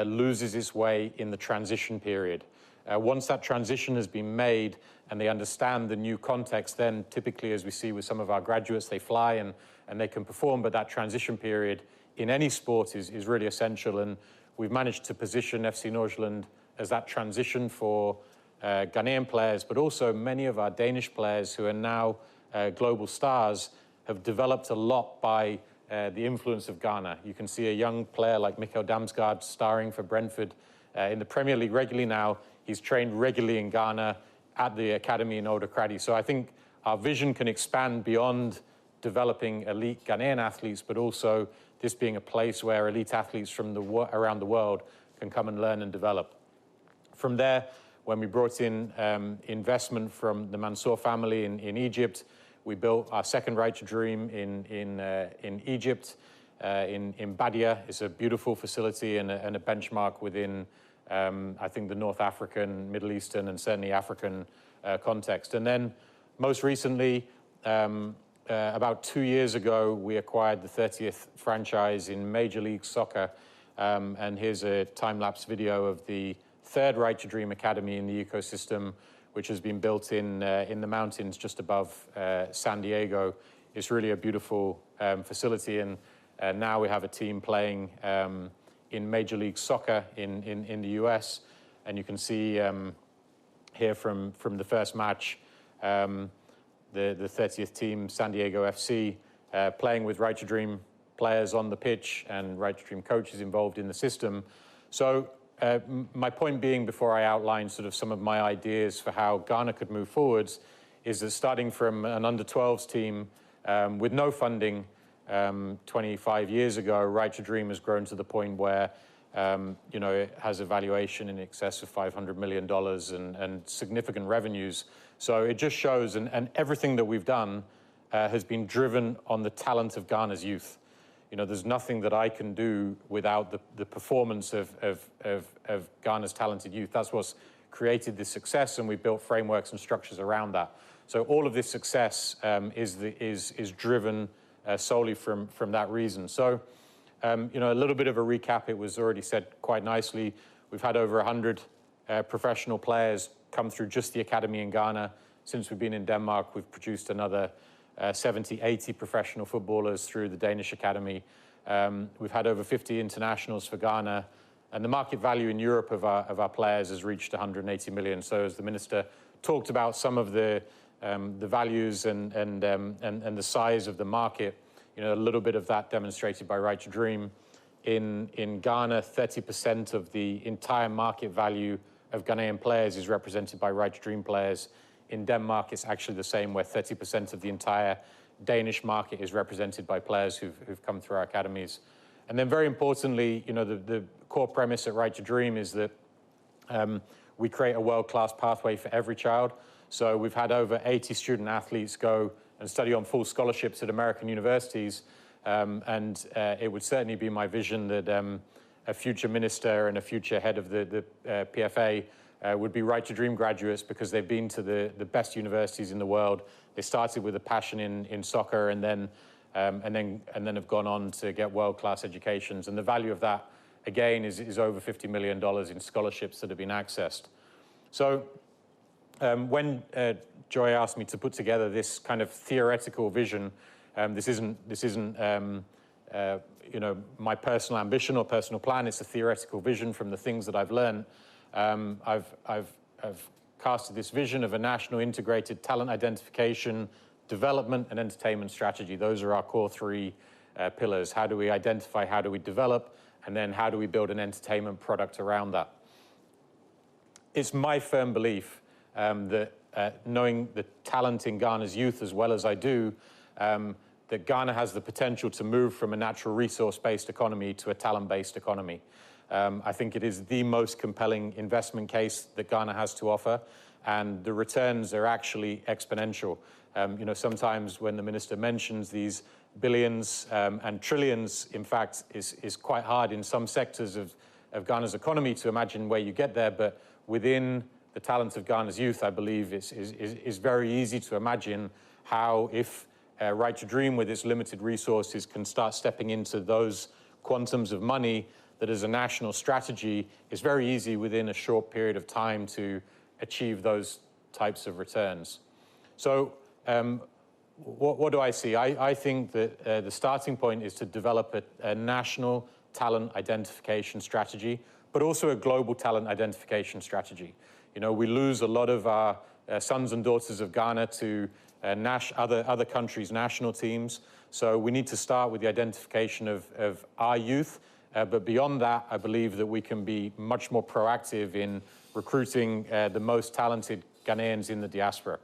loses its way in the transition period. Once that transition has been made and they understand the new context, then typically, as we see with some of our graduates, they fly and they can perform. But that transition period in any sport is really essential. And we've managed to position FC Nordsjælland as that transition for Ghanaian players, but also many of our Danish players who are now global stars have developed a lot by the influence of Ghana. You can see a young player like Mikkel Damsgaard starring for Brentford in the Premier League regularly now. He's trained regularly in Ghana at the academy in Odokradi. So I think our vision can expand beyond developing elite Ghanaian athletes, but also this being a place where elite athletes from around the world can come and learn and develop. From there, when we brought in investment from the Mansour family in Egypt, we built our second Right to Dream in Egypt, in Badia. It's a beautiful facility and a benchmark within, I think, the North African, Middle Eastern, and certainly African context. And then most recently, about 2 years ago, we acquired the 30th franchise in Major League Soccer. And here's a time-lapse video of the third Right to Dream Academy in the ecosystem, which has been built in the mountains just above San Diego. It's really a beautiful facility, and now we have a team playing in Major League Soccer in the US. And you can see here from the first match, the 30th team, San Diego FC, playing with Right to Dream players on the pitch and Right to Dream coaches involved in the system. So my point being, before I outline sort of some of my ideas for how Ghana could move forwards, is that starting from an under-12s team with no funding 25 years ago, Right to Dream has grown to the point where it has a valuation in excess of $500 million and significant revenues. So it just shows, and everything that we've done has been driven on the talent of Ghana's youth. There's nothing that I can do without the performance of Ghana's talented youth. That's what's created this success, and we've built frameworks and structures around that. So all of this success is driven solely from that reason. So, a little bit of a recap. It was already said quite nicely. We've had over 100 professional players come through just the academy in Ghana. Since we've been in Denmark, we've produced another 70, 80 professional footballers through the Danish academy. We've had over 50 internationals for Ghana, and the market value in Europe of our players has reached 180 million. So as the minister talked about some of the values and the size of the market, a little bit of that demonstrated by Right to Dream. In Ghana, 30% of the entire market value of Ghanaian players is represented by Right to Dream players. In Denmark, it's actually the same, where 30% of the entire Danish market is represented by players who've come through our academies. And then very importantly, the core premise at Right to Dream is that we create a world-class pathway for every child. So we've had over 80 student athletes go and study on full scholarships at American universities. And it would certainly be my vision that a future minister and a future head of the PFA would be Right to Dream graduates, because they've been to the best universities in the world. They started with a passion in soccer and then have gone on to get world-class educations. And the value of that, again, is over $50 million in scholarships that have been accessed. So when Joy asked me to put together this kind of theoretical vision. This isn't you know, my personal ambition or personal plan. It's a theoretical vision from the things that I've learned. I've casted this vision of a national integrated talent identification, development, and entertainment strategy. Those are our core three pillars. How do we identify, how do we develop, and then how do we build an entertainment product around that? It's my firm belief that knowing the talent in Ghana's youth as well as I do, that Ghana has the potential to move from a natural resource-based economy to a talent-based economy. I think it is the most compelling investment case that Ghana has to offer, and the returns are actually exponential. You know, sometimes when the minister mentions these billions and trillions, in fact, is quite hard in some sectors of Ghana's economy to imagine where you get there, but within the talent of Ghana's youth, I believe is very easy to imagine how, if Right to Dream with its limited resources can start stepping into those quantums of money, that as a national strategy is very easy within a short period of time to achieve those types of returns. So what do I see? I think that the starting point is to develop a national talent identification strategy, but also a global talent identification strategy. You know, we lose a lot of our sons and daughters of Ghana to other countries' national teams. So we need to start with the identification of our youth. But beyond that, I believe that we can be much more proactive in recruiting the most talented Ghanaians in the diaspora.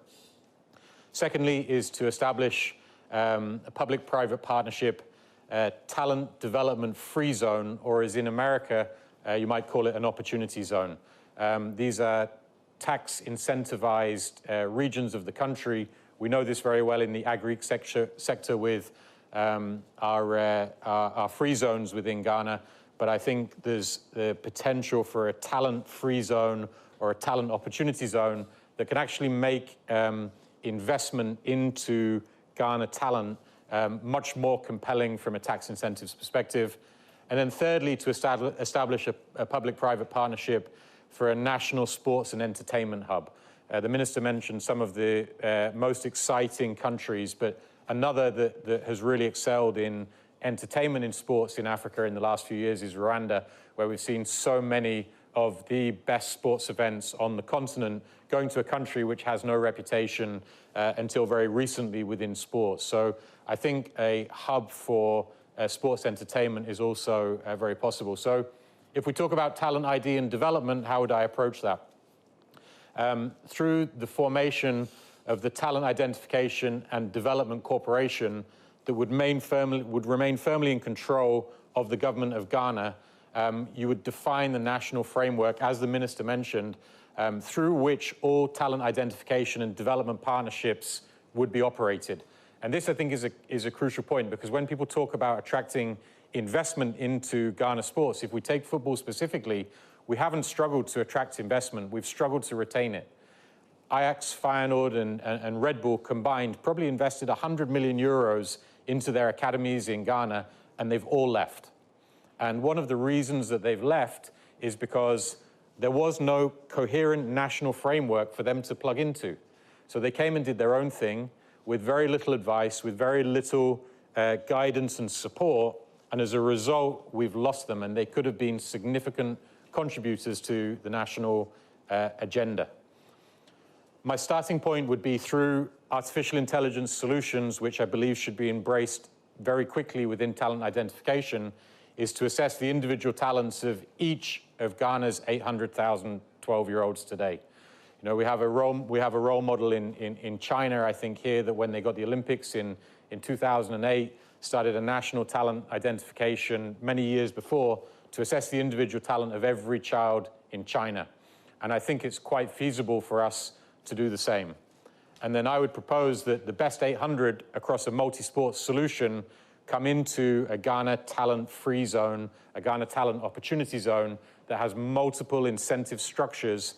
Secondly is to establish a public-private partnership talent development free zone, or as in America, you might call it an opportunity zone. These are tax incentivized regions of the country. We know this very well in the agri sector with our free zones within Ghana, but I think there's the potential for a talent free zone or a talent opportunity zone that can actually make investment into Ghana talent much more compelling from a tax incentives perspective. And then thirdly, to establish a public-private partnership for a national sports and entertainment hub. The minister mentioned some of the most exciting countries, but another that has really excelled in entertainment in sports in Africa in the last few years is Rwanda, where we've seen so many of the best sports events on the continent going to a country which has no reputation until very recently within sports. So I think a hub for sports entertainment is also very possible. So if we talk about talent ID and development, how would I approach that? Through the formation of the Talent Identification and Development Corporation that would remain firmly in control of the government of Ghana, you would define the national framework, as the minister mentioned, through which all talent identification and development partnerships would be operated. And this, I think, is a crucial point, because when people talk about attracting investment into Ghana sports, if we take football specifically, we haven't struggled to attract investment, we've struggled to retain it. Ajax, Feyenoord, and Red Bull combined probably invested 100 million euros into their academies in Ghana, and they've all left. And one of the reasons that they've left is because there was no coherent national framework for them to plug into. So they came and did their own thing with very little advice, with very little guidance and support, and as a result, we've lost them, and they could have been significant contributors to the national agenda. My starting point would be through artificial intelligence solutions, which I believe should be embraced very quickly within talent identification, is to assess the individual talents of each of Ghana's 800,000 12-year-olds today. You know, we have a role model in China, I think, here, that when they got the Olympics in 2008, started a national talent identification many years before to assess the individual talent of every child in China. And I think it's quite feasible for us to do the same. And then I would propose that the best 800 across a multi-sports solution come into a Ghana talent free zone, a Ghana talent opportunity zone that has multiple incentive structures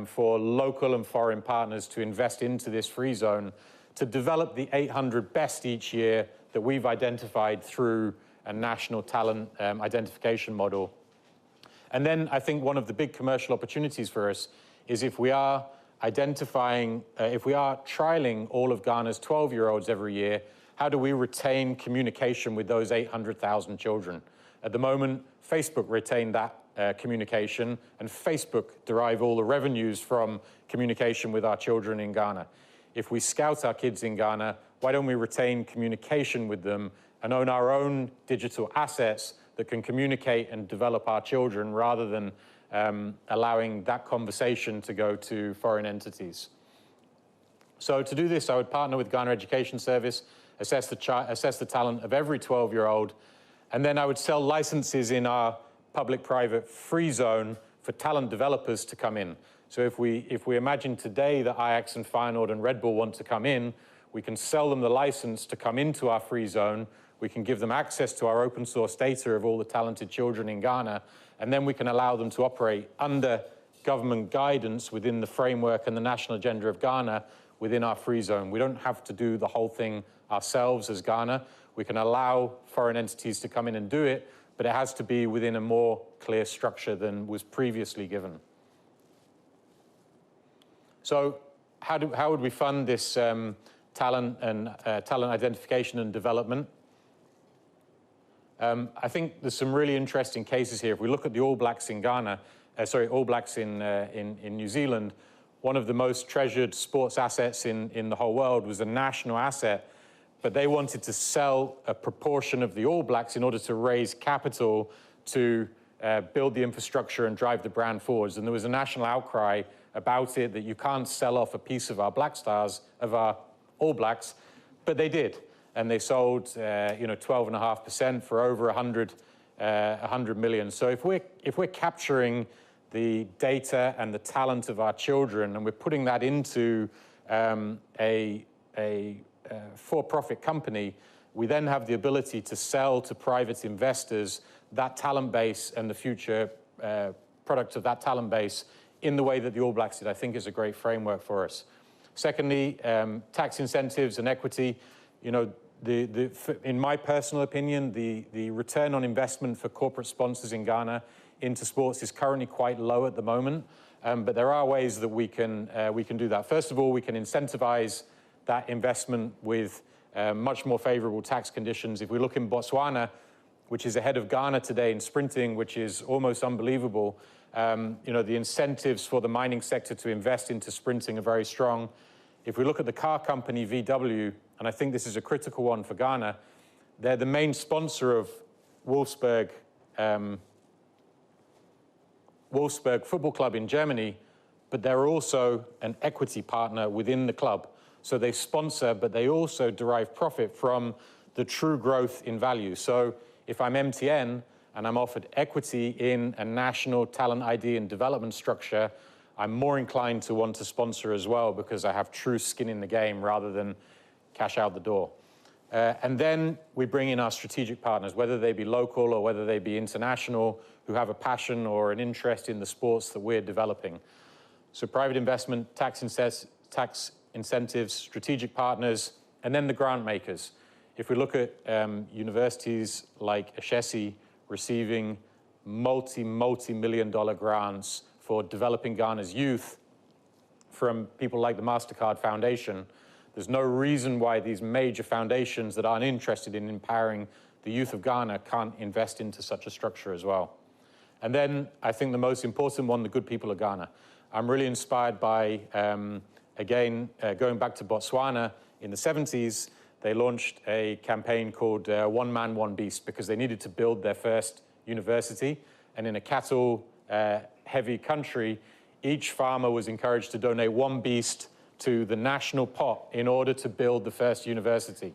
for local and foreign partners to invest into this free zone, to develop the 800 best each year that we've identified through a national talent identification model. And then I think one of the big commercial opportunities for us is if we are identifying, if we are trialing all of Ghana's 12-year-olds every year, how do we retain communication with those 800,000 children? At the moment, Facebook retained that communication, and Facebook derive all the revenues from communication with our children in Ghana. If we scout our kids in Ghana, why don't we retain communication with them and own our own digital assets that can communicate and develop our children rather than allowing that conversation to go to foreign entities? So to do this, I would partner with Ghana Education Service, assess the talent of every 12-year-old, and then I would sell licenses in our public-private free zone for talent developers to come in. So if we imagine today that Ajax and Feyenoord and Red Bull want to come in, we can sell them the license to come into our free zone. We can give them access to our open source data of all the talented children in Ghana, and then we can allow them to operate under government guidance within the framework and the national agenda of Ghana within our free zone. We don't have to do the whole thing ourselves as Ghana. We can allow foreign entities to come in and do it, but it has to be within a more clear structure than was previously given. So how would we fund this talent identification and development? I think there's some really interesting cases here. If we look at the All Blacks in Ghana, All Blacks in New Zealand, one of the most treasured sports assets in the whole world was a national asset, but they wanted to sell a proportion of the All Blacks in order to raise capital to build the infrastructure and drive the brand forwards. And there was a national outcry about it, that you can't sell off a piece of our Black Stars, of our All Blacks, but they did. And they sold 12.5% for over 100 million. So if we're capturing the data and the talent of our children, and we're putting that into a for-profit company, we then have the ability to sell to private investors that talent base and the future product of that talent base in the way that the All Blacks did. I think is a great framework for us. Secondly, tax incentives and equity. In my personal opinion, the return on investment for corporate sponsors in Ghana into sports is currently quite low at the moment, but there are ways that we can do that. First of all, we can incentivize that investment with much more favorable tax conditions. If we look in Botswana, which is ahead of Ghana today in sprinting, which is almost unbelievable, the incentives for the mining sector to invest into sprinting are very strong. If we look at the car company VW, and I think this is a critical one for Ghana, they're the main sponsor of Wolfsburg Football Club in Germany, but they're also an equity partner within the club. So they sponsor, but they also derive profit from the true growth in value. So if I'm MTN and I'm offered equity in a national talent ID and development structure, I'm more inclined to want to sponsor as well because I have true skin in the game rather than cash out the door. And then we bring in our strategic partners, whether they be local or whether they be international, who have a passion or an interest in the sports that we're developing. So private investment, tax incentives, strategig partners, and then the grant makers. If we look at universities like Ashesi receiving multi-million-dollar grants for developing Ghana's youth from people like the MasterCard Foundation, there's no reason why these major foundations that aren't interested in empowering the youth of Ghana can't invest into such a structure as well. And then I think the most important one, the good people of Ghana. I'm really inspired by, going back to Botswana in the 70s, they launched a campaign called One Man, One Beast, because they needed to build their first university. And in a cattle-heavy country, each farmer was encouraged to donate one beast to the national pot in order to build the first university.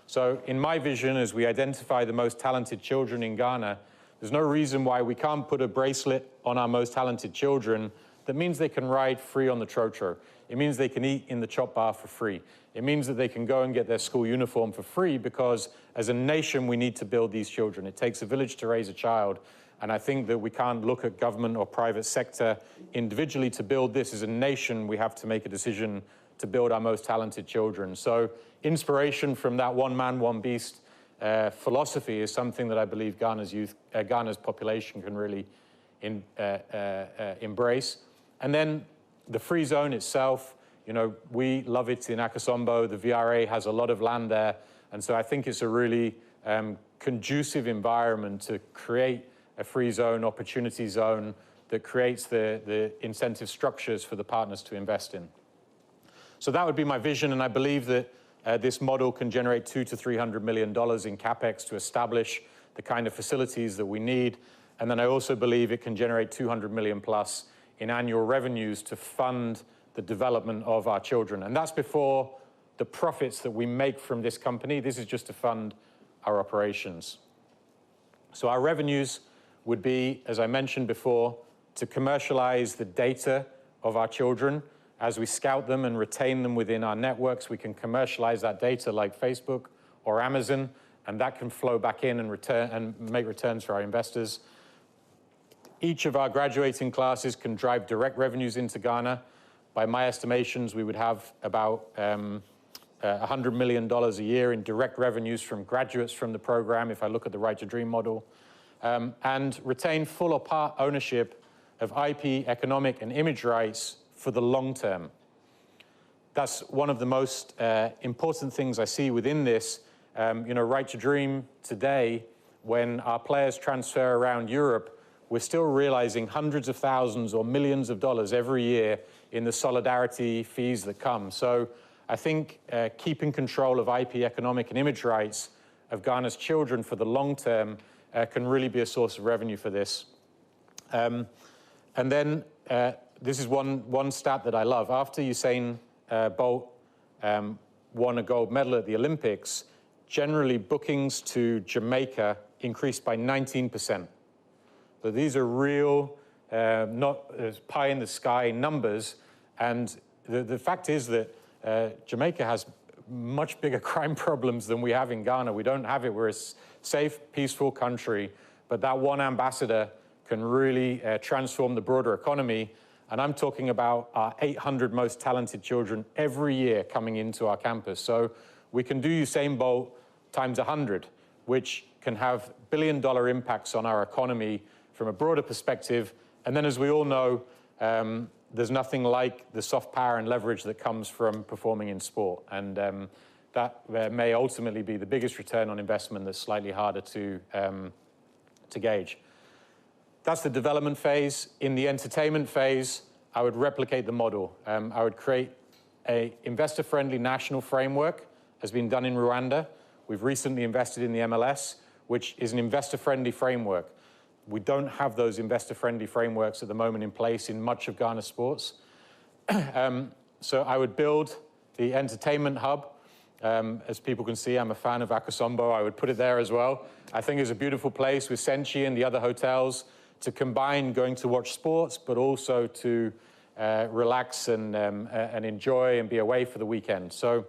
So in my vision, as we identify the most talented children in Ghana, there's no reason why we can't put a bracelet on our most talented children that means they can ride free on the trotro. It means they can eat in the chop bar for free. It means that they can go and get their school uniform for free, because as a nation, we need to build these children. It takes a village to raise a child. And I think that we can't look at government or private sector individually to build this. As a nation, we have to make a decision to build our most talented children. So inspiration from that one man, one beast philosophy is something that I believe Ghana's population can really embrace. And then The free zone itself, you know, we love it in Akosombo. The VRA has a lot of land there. And so I think it's a really conducive environment to create a free zone, opportunity zone that creates the incentive structures for the partners to invest in. So that would be my vision, and I believe that this model can generate $200 to $300 million in capex to establish the kind of facilities that we need. And then I also believe it can generate 200 million plus in annual revenues to fund the development of our children. And that's before the profits that we make from this company. This is just to fund our operations. So our revenues would be, as I mentioned before, to commercialize the data of our children. As we scout them and retain them within our networks, we can commercialize that data like Facebook or Amazon, and that can flow back in and return and make returns for our investors. Each of our graduating classes can drive direct revenues into Ghana. By my estimations, we would have about $100 million a year in direct revenues from graduates from the program, if I look at the Right to Dream model, and retain full or part ownership of IP, economic, and image rights for the long term. That's one of the most important things I see within this. You know, Right to Dream today, when our players transfer around Europe, we're still realizing hundreds of thousands or millions of dollars every year in the solidarity fees that come. So I think keeping control of IP, economic, and image rights of Ghana's children for the long term can really be a source of revenue for this. And then this is one stat that I love. After Usain Bolt won a gold medal at the Olympics, generally bookings to Jamaica increased by 19%. So these are real, not pie in the sky numbers. And the fact is that Jamaica has much bigger crime problems than we have in Ghana. We don't have it. We're a safe, peaceful country. But that one ambassador can really transform the broader economy. And I'm talking about our 800 most talented children every year coming into our campus. So we can do Usain Bolt times 100, which can have billion-dollar impacts on our economy from a broader perspective. And then, as we all know, there's nothing like the soft power and leverage that comes from performing in sport. And that may ultimately be the biggest return on investment that's slightly harder to gauge. That's the development phase. In the entertainment phase, I would replicate the model. I would create an investor-friendly national framework, as been done in Rwanda. We've recently invested in the MLS, which is an investor-friendly framework. We don't have those investor-friendly frameworks at the moment in place in much of Ghana sports. So I would build the entertainment hub. As people can see, I'm a fan of Akosombo. I would put it there as well. I think it's a beautiful place with Senchi and the other hotels to combine going to watch sports, but also to relax and enjoy and be away for the weekend. So,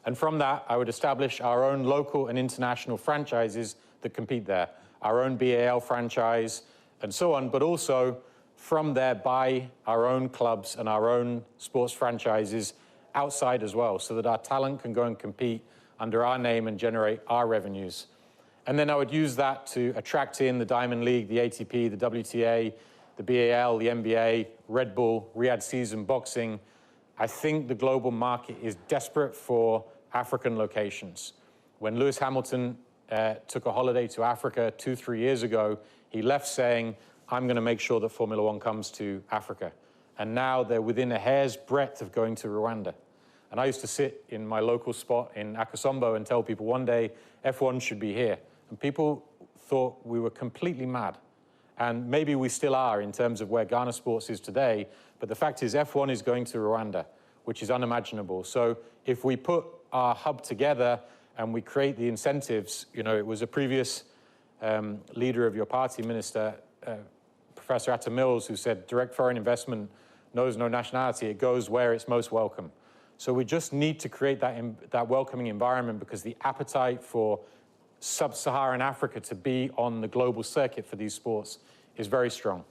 and from that, I would establish our own local and international franchises that compete there. Our own BAL franchise, and so on, but also from there buy our own clubs and our own sports franchises outside as well, so that our talent can go and compete under our name and generate our revenues. And then I would use that to attract in the Diamond League, the ATP, the WTA, the BAL, the NBA, Red Bull, Riyadh Season, boxing. I think the global market is desperate for African locations. When Lewis Hamilton took a holiday to Africa 2-3 years ago, he left saying, I'm going to make sure that Formula One comes to Africa. And now they're within a hair's breadth of going to Rwanda. And I used to sit in my local spot in Akosombo and tell people one day F1 should be here. And people thought we were completely mad. And maybe we still are in terms of where Ghana sports is today. But the fact is F1 is going to Rwanda, which is unimaginable. So if we put our hub together and we create the incentives, you know, it was a previous leader of your party, Minister, Professor Atta Mills, who said direct foreign investment knows no nationality. It goes where it's most welcome. So we just need to create that welcoming environment, because the appetite for sub-Saharan Africa to be on the global circuit for these sports is very strong.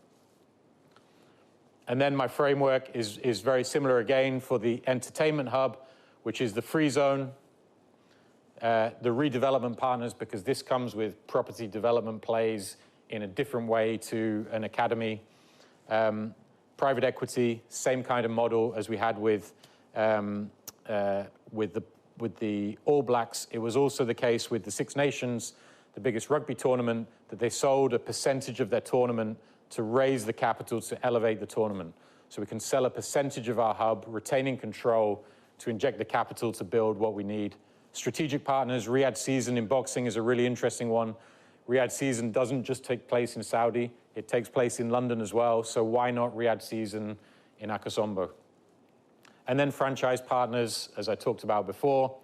And then my framework is very similar again for the entertainment hub, which is the free zone, the redevelopment partners, because this comes with property development plays in a different way to an academy. private equity, same kind of model as we had with the All Blacks. It was also the case with the Six Nations, the biggest rugby tournament, that they sold a percentage of their tournament to raise the capital to elevate the tournament. So we can sell a percentage of our hub, retaining control to inject the capital to build what we need. Strategic partners, Riyadh season in boxing is a really interesting one. Riyadh season doesn't just take place in Saudi, it takes place in London as well, so why not Riyadh season in Akosombo? And then franchise partners, as I talked about before.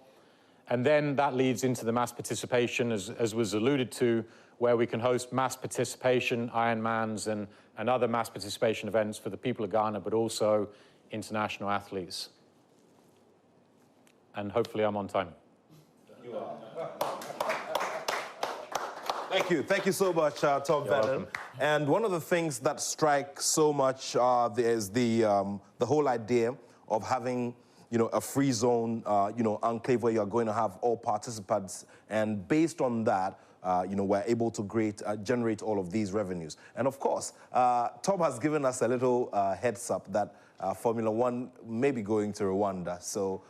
And then that leads into the mass participation, as was alluded to, where we can host mass participation, Ironmans, and other mass participation events for the people of Ghana, but also international athletes. And hopefully I'm on time. You are. Thank you so much, Tom Vernon. And one of the things that strikes so much is the whole idea of having, a free zone, enclave where you're going to have all participants, and based on that, we're able to generate all of these revenues. And of course, Tom has given us a little heads up that Formula One may be going to Rwanda, so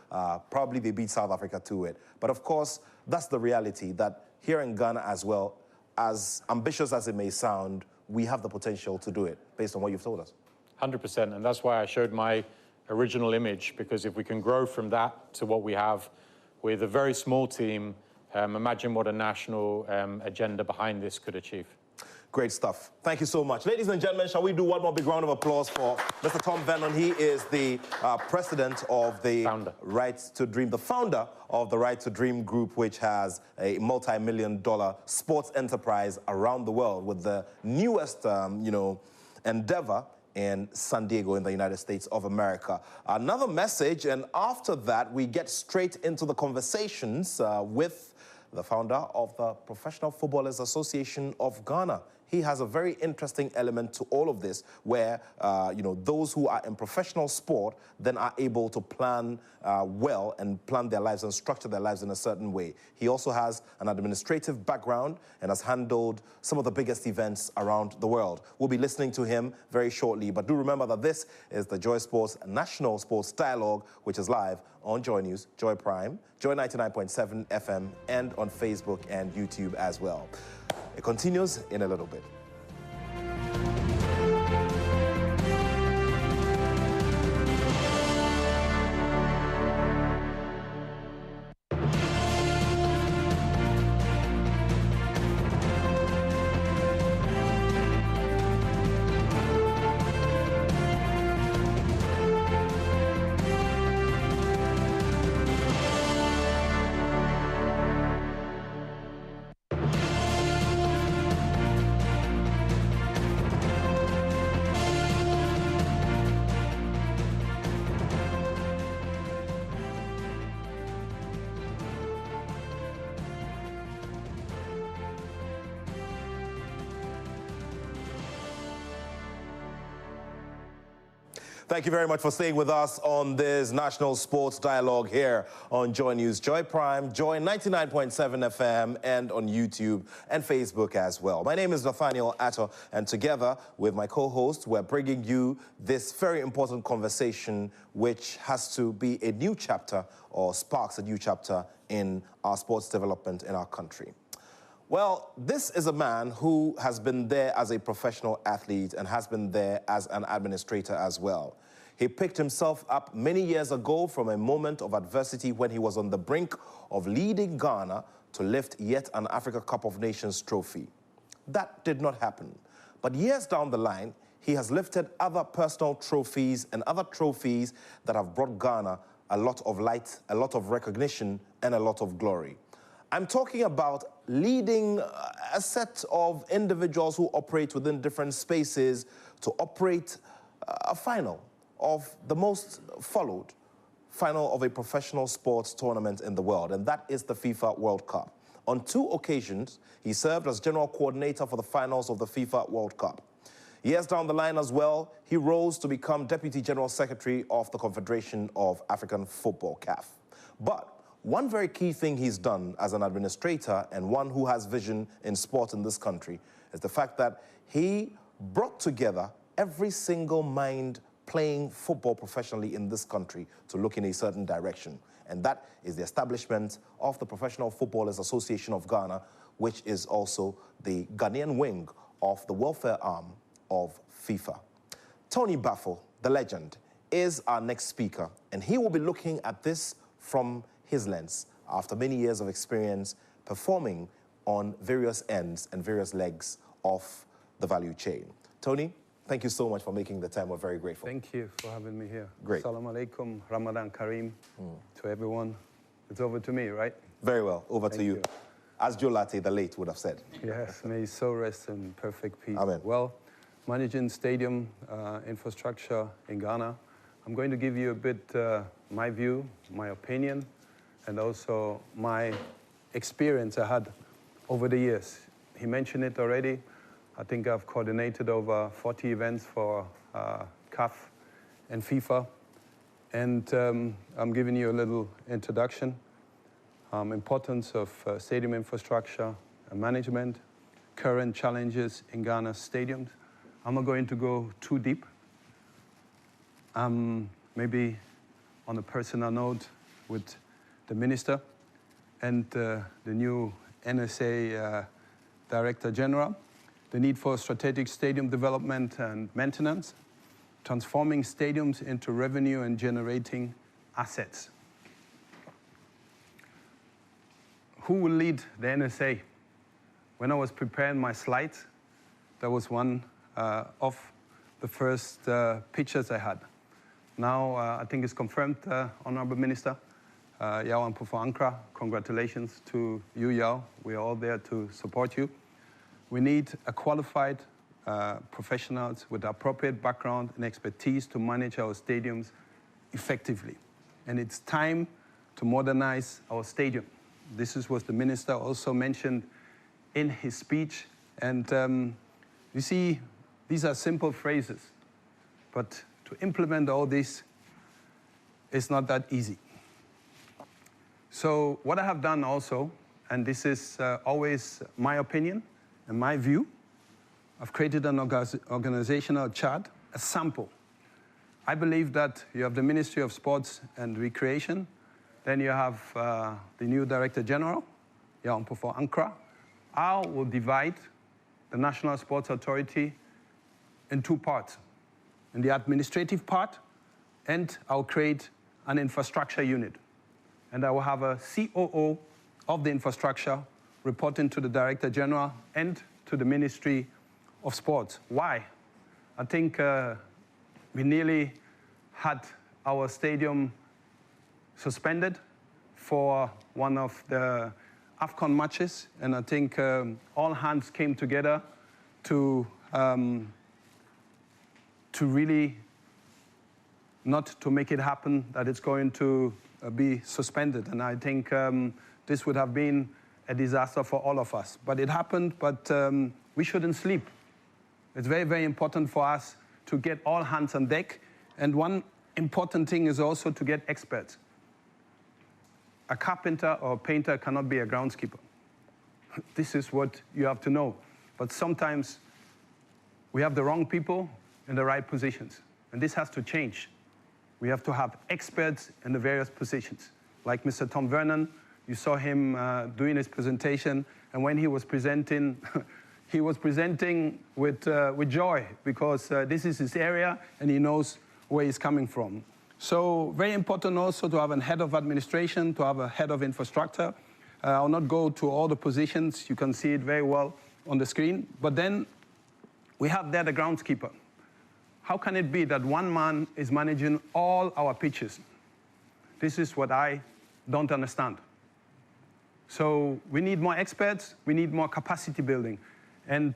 probably they beat South Africa to it. But of course, that's the reality, that here in Ghana as well, as ambitious as it may sound, we have the potential to do it, based on what you've told us. 100%, and that's why I showed my original image, because if we can grow from that to what we have with a very small team, imagine what a national agenda behind this could achieve. Great stuff. Thank you so much. Ladies and gentlemen, shall we do one more big round of applause for Mr. Tom Vernon? He is the president of the Right to Dream, the founder of the Right to Dream group, which has a multi-million-dollar sports enterprise around the world with the newest, endeavor in San Diego in the United States of America. Another message, and after that, we get straight into the conversations with the founder of the Professional Footballers Association of Ghana. He has a very interesting element to all of this, where those who are in professional sport then are able to plan well and plan their lives and structure their lives in a certain way. He also has an administrative background and has handled some of the biggest events around the world. We'll be listening to him very shortly, but do remember that this is the Joy Sports National Sports Dialogue, which is live on Joy News, Joy Prime, Joy 99.7 FM, and on Facebook and YouTube as well. It continues in a little bit. Thank you very much for staying with us on this National Sports Dialogue here on Joy News, Joy Prime, Joy 99.7 FM, and on YouTube and Facebook as well. My name is Nathaniel Atto, and together with my co-host, we're bringing you this very important conversation, which has to be a new chapter, or sparks a new chapter in our sports development in our country. Well, this is a man who has been there as a professional athlete and has been there as an administrator as well. He picked himself up many years ago from a moment of adversity when he was on the brink of leading Ghana to lift yet an Africa Cup of Nations trophy. That did not happen. But years down the line, he has lifted other personal trophies and other trophies that have brought Ghana a lot of light, a lot of recognition, and a lot of glory. I'm talking about leading a set of individuals who operate within different spaces to operate a final of the most followed final of a professional sports tournament in the world, and that is the FIFA World Cup. On 2 occasions, he served as general coordinator for the finals of the FIFA World Cup. Years down the line as well, he rose to become Deputy General Secretary of the Confederation of African Football, CAF. But one very key thing he's done as an administrator and one who has vision in sport in this country is the fact that he brought together every single mind playing football professionally in this country to look in a certain direction. And that is the establishment of the Professional Footballers Association of Ghana, which is also the Ghanaian wing of the welfare arm of FIFA. Tony Baffo, the legend, is our next speaker, and he will be looking at this from his lens after many years of experience performing on various ends and various legs of the value chain. Tony, thank you so much for making the time. We're very grateful. Thank you for having me here. Great. Assalamu alaikum, Ramadan Kareem to everyone. It's over to me, right? Very well. Over Thank to you. you. As Joe Latte, the late, would have said. Yes, may his soul rest in perfect peace. Amen. Well, managing stadium infrastructure in Ghana, I'm going to give you a bit my view, my opinion, and also my experience I had over the years. He mentioned it already. I think I've coordinated over 40 events for CAF and FIFA. And I'm giving you a little introduction. Importance of stadium infrastructure and management, current challenges in Ghana's stadiums. I'm not going to go too deep. Maybe on a personal note with the minister and the new NSA Director General, the need for strategic stadium development and maintenance, transforming stadiums into revenue and generating assets. Who will lead the NSA? When I was preparing my slides, that was one of the first pictures I had. Now, I think it's confirmed, Honorable Minister, Yao Ampofo-Ankra, congratulations to you, Yao. We are all there to support you. We need a qualified professionals with appropriate background and expertise to manage our stadiums effectively. And it's time to modernize our stadium. This is what the minister also mentioned in his speech. And you see, these are simple phrases, but to implement all this is not that easy. So what I have done also, and this is always my opinion and my view, I've created an organizational chart, a sample. I believe that you have the Ministry of Sports and Recreation, then you have the new Director General, Yao Ampofo-Ankra. I will divide the National Sports Authority in two parts. In the administrative part, and I'll create an infrastructure unit. And I will have a COO of the infrastructure reporting to the Director General and to the Ministry of Sports. Why? I think we nearly had our stadium suspended for one of the AFCON matches, and I think all hands came together to really not to make it happen that it's going to be suspended. And I think this would have been a disaster for all of us. But it happened, but we shouldn't sleep. It's very, very important for us to get all hands on deck. And one important thing is also to get experts. A carpenter or a painter cannot be a groundskeeper. This is what you have to know. But sometimes we have the wrong people in the right positions. And this has to change. We have to have experts in the various positions. Like Mr. Tom Vernon, you saw him doing his presentation, and when he was presenting, he was presenting with joy, because this is his area, and he knows where he's coming from. So very important also to have a head of administration, to have a head of infrastructure. I'll not go to all the positions. You can see it very well on the screen. But then we have there the groundskeeper. How can it be that one man is managing all our pitches? This is what I don't understand. So we need more experts, we need more capacity building, and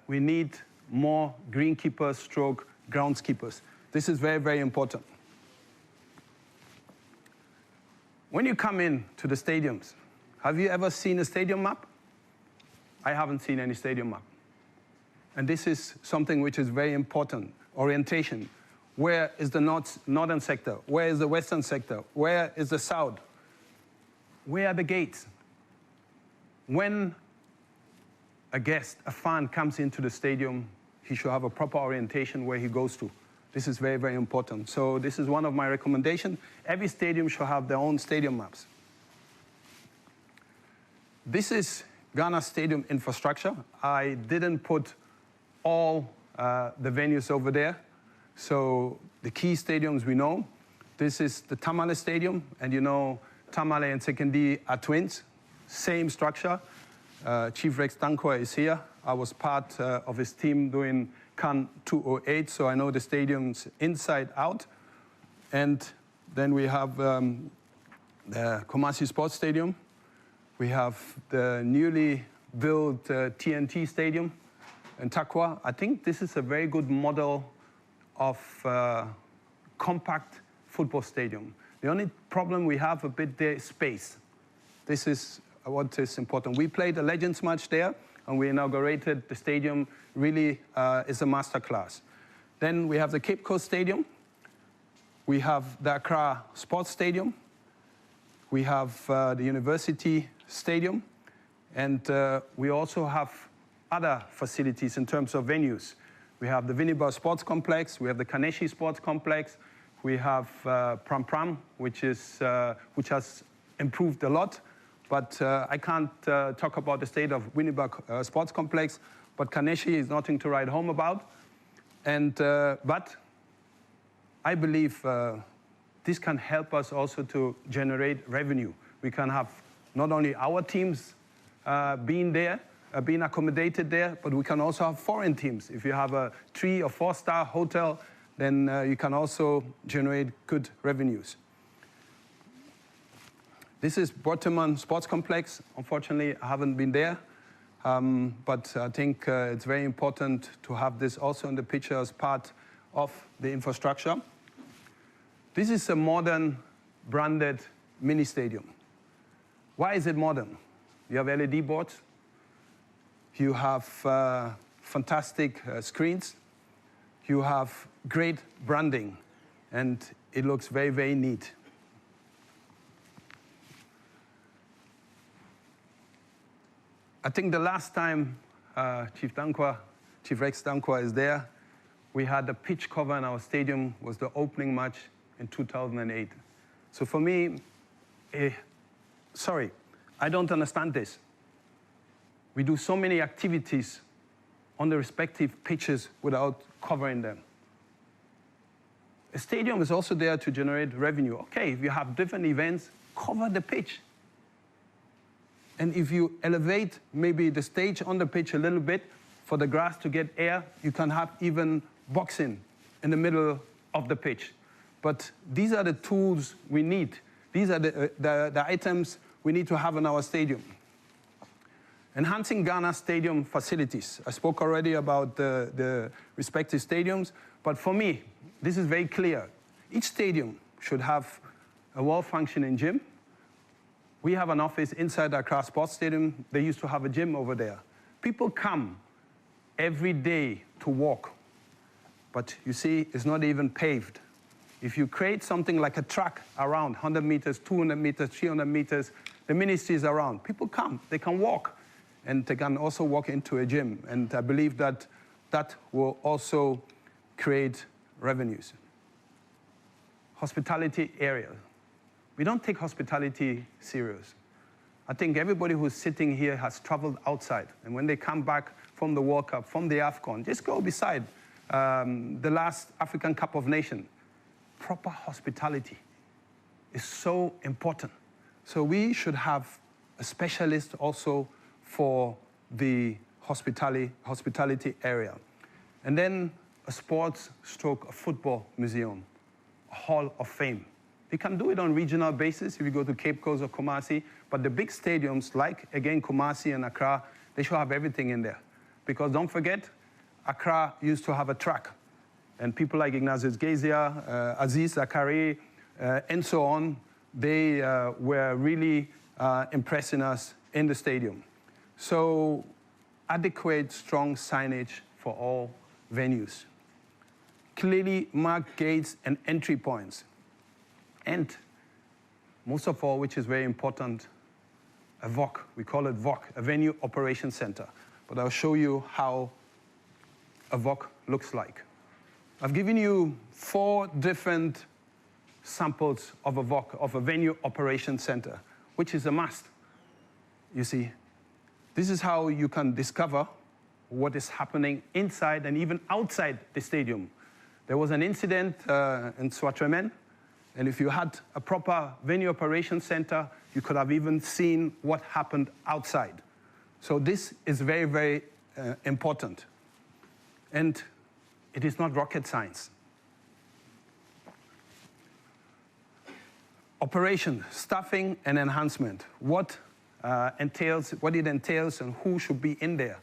we need more greenkeepers stroke groundskeepers. This is very, very important. When you come in to the stadiums, have you ever seen a stadium map? I haven't seen any stadium map. And this is something which is very important. Orientation. Where is the northern sector? Where is the western sector? Where is the south? Where are the gates? When a guest, a fan comes into the stadium, he should have a proper orientation where he goes to. This is very, very important. So this is one of my recommendations. Every stadium should have their own stadium maps. This is Ghana's stadium infrastructure. I didn't put all the venues over there. So the key stadiums we know. This is the Tamale Stadium, and you know Tamale and Sekondi are twins, same structure. Chief Rex Dankwa is here. I was part of his team doing CAN 208, so I know the stadiums inside out. And then we have the Kumasi Sports Stadium. We have the newly built TNT Stadium in Takwa. I think this is a very good model of compact football stadium. The only problem we have a bit there is space. This is what is important. We played a Legends match there, and we inaugurated the stadium. Really is a masterclass. Then we have the Cape Coast Stadium. We have the Accra Sports Stadium. We have the University Stadium. And we also have other facilities in terms of venues. We have the Viniba Sports Complex. We have the Kaneshi Sports Complex. We have Pram Pram, which has improved a lot. But I can't talk about the state of Winnipeg Sports Complex, but Kaneshi is nothing to write home about. And, but I believe this can help us also to generate revenue. We can have not only our teams being there, being accommodated there, but we can also have foreign teams. If you have a 3- or 4-star hotel, then you can also generate good revenues. This is Borteman Sports Complex. Unfortunately, I haven't been there, but I think it's very important to have this also in the picture as part of the infrastructure. This is a modern branded mini stadium. Why is it modern? You have LED boards. You have fantastic screens. You have great branding, and it looks very, very neat. I think the last time Chief Rex Dankwa is there, we had a pitch cover in our stadium, was the opening match in 2008. So for me, sorry, I don't understand this. We do so many activities on the respective pitches without covering them. A stadium is also there to generate revenue. Okay, if you have different events, cover the pitch. And if you elevate maybe the stage on the pitch a little bit for the grass to get air, you can have even boxing in the middle of the pitch. But these are the tools we need. These are the items we need to have in our stadium. Enhancing Ghana's stadium facilities. I spoke already about the respective stadiums, but for me, this is very clear. Each stadium should have a well-functioning gym. We have an office inside the Accra Sports Stadium. They used to have a gym over there. People come every day to walk, but you see, it's not even paved. If you create something like a track around 100 meters, 200 meters, 300 meters, the ministry is around. People come, they can walk, and they can also walk into a gym. And I believe that that will also create revenues. Hospitality area. We don't take hospitality serious. I think everybody who's sitting here has traveled outside. And when they come back from the World Cup, from the AFCON, just go beside the last African Cup of Nations. Proper hospitality is so important. So we should have a specialist also for the hospitality area. And then a sports stroke, a football museum, a hall of fame. You can do it on regional basis if you go to Cape Coast or Kumasi, but the big stadiums like, again, Kumasi and Accra, they should have everything in there. Because don't forget, Accra used to have a track. And people like Ignatius Gezia, Aziz Zakari, and so on, they were really impressing us in the stadium. So adequate, strong signage for all venues. Clearly marked gates and entry points. And most of all, which is very important, a VOC. We call it VOC, a Venue Operations Center. But I'll show you how a VOC looks like. I've given you 4 different samples of a VOC, of a venue operation center, which is a must. You see, this is how you can discover what is happening inside and even outside the stadium. There was an incident in Swatremen, and if you had a proper venue operation center, you could have even seen what happened outside. So this is very, very important. And it is not rocket science. Operation, staffing, and enhancement. What it entails and who should be in there.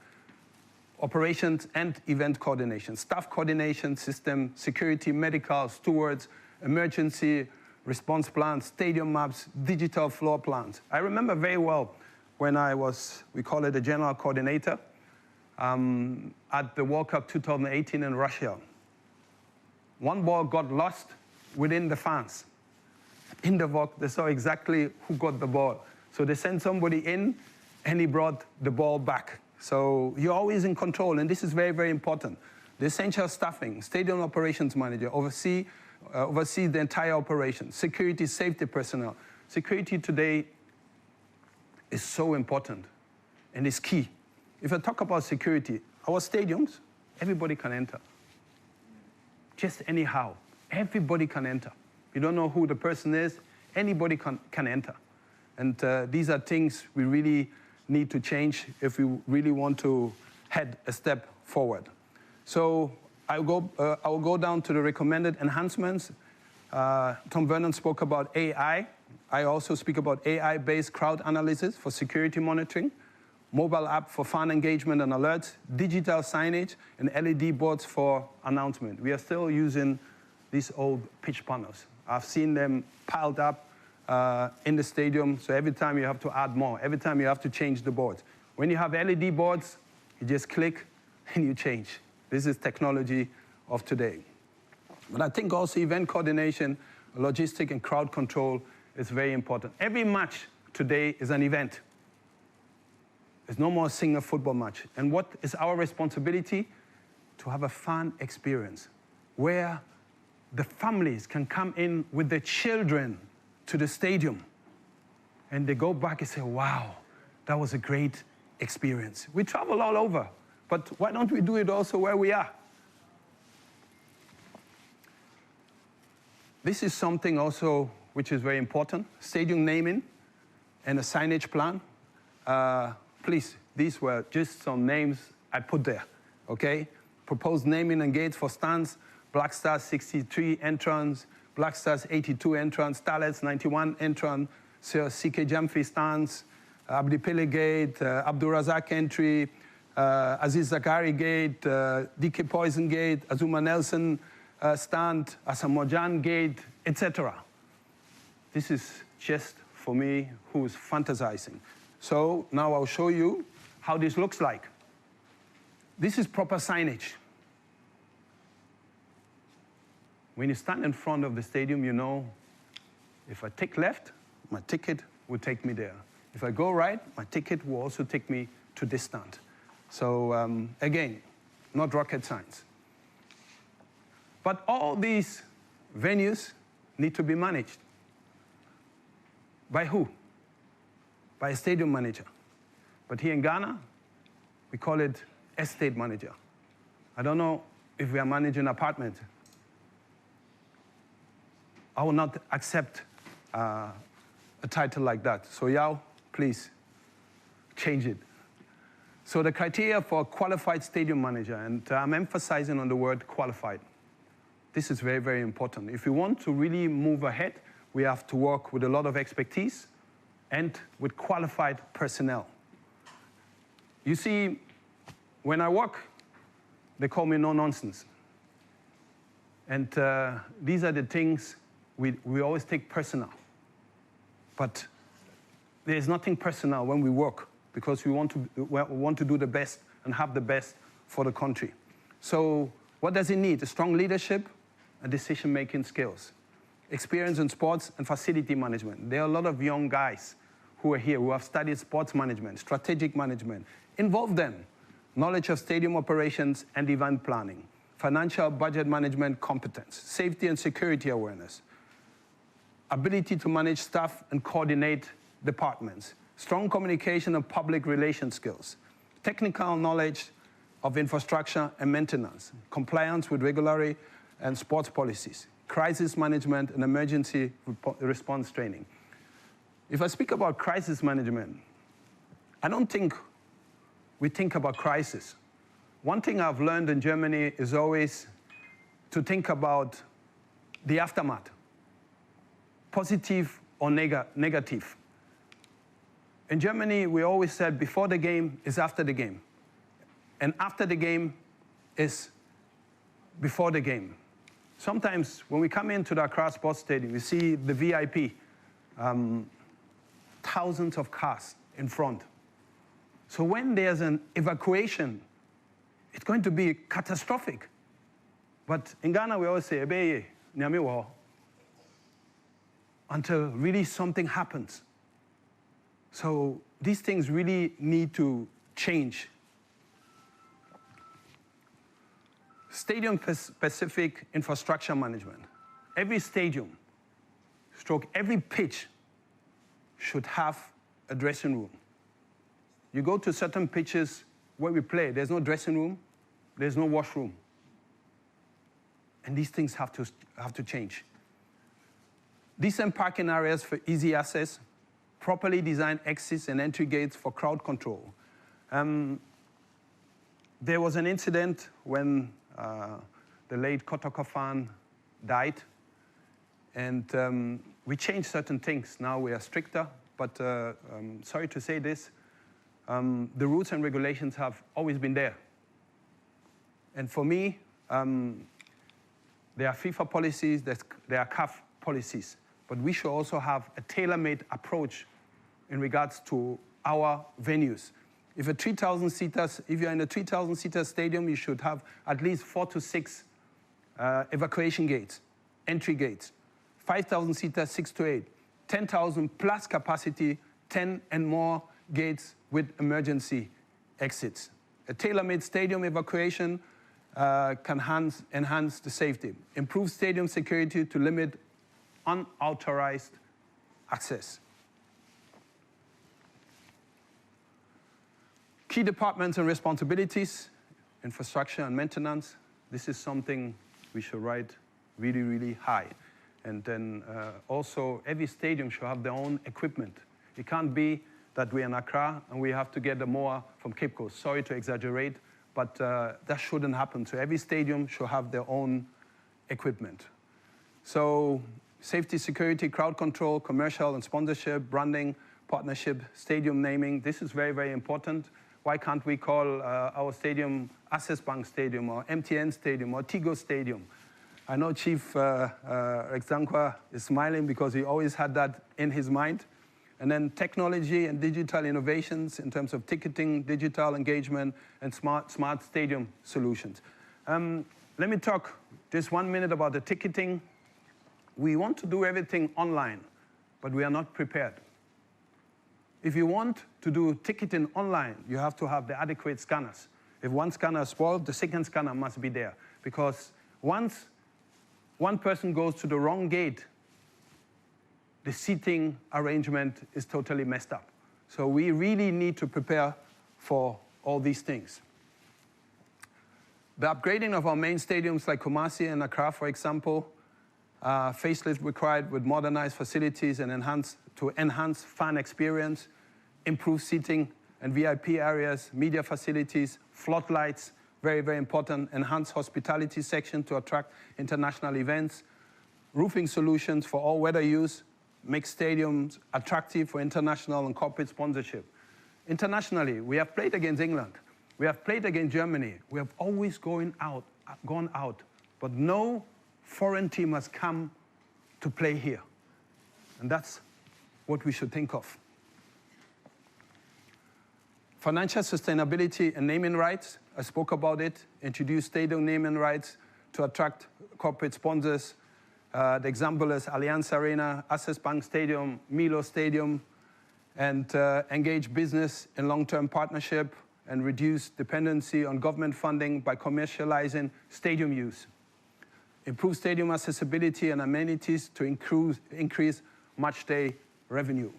Operations and event coordination, staff coordination system, security, medical, stewards, emergency response plans, stadium maps, digital floor plans. I remember very well when I was, we call it a general coordinator, at the World Cup 2018 in Russia. One ball got lost within the fans. In the VOC, they saw exactly who got the ball. So they sent somebody in, and he brought the ball back. So you're always in control, and this is very, very important. The essential staffing, stadium operations manager, oversees the entire operation. Security, safety personnel. Security today is so important and is key. If I talk about security, our stadiums, everybody can enter. Just anyhow, everybody can enter. You don't know who the person is, anybody can enter. And these are things we really need to change if we really want to head a step forward. So I will go down to the recommended enhancements. Tom Vernon spoke about AI. I also speak about AI-based crowd analysis for security monitoring, mobile app for fan engagement and alerts, digital signage, and LED boards for announcement. We are still using these old pitch panels. I've seen them piled up in the stadium, so every time you have to add more, every time you have to change the boards. When you have LED boards, you just click and you change. This is technology of today. But I think also event coordination, logistic, and crowd control is very important. Every match today is an event. There's no more single football match. And what is our responsibility? To have a fan experience where the families can come in with their children to the stadium, and they go back and say, wow, that was a great experience. We travel all over, but why don't we do it also where we are? This is something also which is very important, stadium naming and a signage plan. Please, these were just some names I put there, okay? Proposed naming and gates for stands, Black Stars 63 entrance, Black Stars 82 entrance, Starlets 91 entrance, Sir CK Jamfi stands, Abdi Pele gate, Abdul Razak entry, Aziz Zakari gate, DK Poison gate, Azuma Nelson stand, Asamoah gate, etc. This is just for me who's fantasizing. So now I'll show you how this looks like. This is proper signage. When you stand in front of the stadium, you know, if I take left, my ticket will take me there. If I go right, my ticket will also take me to this stand. So again, not rocket science. But all these venues need to be managed. By who? By a stadium manager. But here in Ghana, we call it estate manager. I don't know if we are managing an apartment. I will not accept a title like that. So Yao, please change it. So the criteria for a qualified stadium manager, and I'm emphasizing on the word qualified. This is very, very important. If we want to really move ahead, we have to work with a lot of expertise and with qualified personnel. You see, when I work, they call me no-nonsense. And these are the things we always take personal. But there's nothing personal when we work, because we want to do the best and have the best for the country. So what does it need? A strong leadership and decision-making skills. Experience in sports and facility management. There are a lot of young guys who are here who have studied sports management, strategic management. Involve them. knowledge of stadium operations and event planning, financial budget management competence, safety and security awareness, ability to manage staff and coordinate departments, strong communication and public relations skills, technical knowledge of infrastructure and maintenance, compliance with regulatory and sports policies, crisis management and emergency response training. If I speak about crisis management, I don't think we think about crisis. One thing I've learned in Germany is always to think about the aftermath, positive or negative. In Germany, we always said before the game is after the game, and after the game is before the game. Sometimes when we come into the Accra Sports Stadium, we see the VIP, thousands of cars in front. So when there's an evacuation, it's going to be catastrophic. But in Ghana, we always say, "Ebeye, nyame wo," until really something happens. So these things really need to change. Stadium-specific infrastructure management. Every stadium, every pitch should have a dressing room. You go to certain pitches where we play, there's no dressing room, there's no washroom. And these things have to change. Decent parking areas for easy access, properly designed exits and entry gates for crowd control. There was an incident when the late Kotoko fan died, and we changed certain things. Now we are stricter, but sorry to say this, the rules and regulations have always been there. And for me, there are FIFA policies, there are CAF policies, but we should also have a tailor-made approach in regards to our venues. If you're in a 3,000-seater stadium, you should have at least 4 to 6 evacuation gates, entry gates. 5,000-seater, 6 to 8. 10,000 plus capacity, 10 and more gates with emergency exits. A tailor-made stadium evacuation can enhance the safety. Improve stadium security to limit unauthorized access. Key departments and responsibilities, infrastructure and maintenance. This is something we should write really, really high. And then also every stadium should have their own equipment. It can't be that we're in Accra and we have to get a mower from Cape Coast. Sorry to exaggerate, but that shouldn't happen. So every stadium should have their own equipment. So safety, security, crowd control, commercial and sponsorship, branding, partnership, stadium naming. This is very, very important. Why can't we call our stadium Access Bank Stadium or MTN Stadium or Tigo Stadium? I know Chief Exankwa is smiling because he always had that in his mind. And then technology and digital innovations in terms of ticketing, digital engagement, and smart stadium solutions. Let me talk just 1 minute about the ticketing. We want to do everything online, but we are not prepared. If you want to do ticketing online, you have to have the adequate scanners. If one scanner is spoiled, the second scanner must be there. Because once one person goes to the wrong gate, the seating arrangement is totally messed up. So we really need to prepare for all these things. The upgrading of our main stadiums like Kumasi and Accra, for example, facelift required with modernized facilities and enhance fan experience, improve seating and VIP areas, media facilities, floodlights, very, very important, enhance hospitality section to attract international events, roofing solutions for all weather use, make stadiums attractive for international and corporate sponsorship. Internationally, we have played against England, we have played against Germany, we have always gone out, but no foreign team has come to play here. And that's what we should think of. Financial sustainability and naming rights, I spoke about it. Introduce stadium naming rights to attract corporate sponsors. The example is Allianz Arena, Access Bank Stadium, Milo Stadium, and engage business in long-term partnership. and reduce dependency on government funding by commercializing stadium use. Improve stadium accessibility and amenities to increase match day revenue.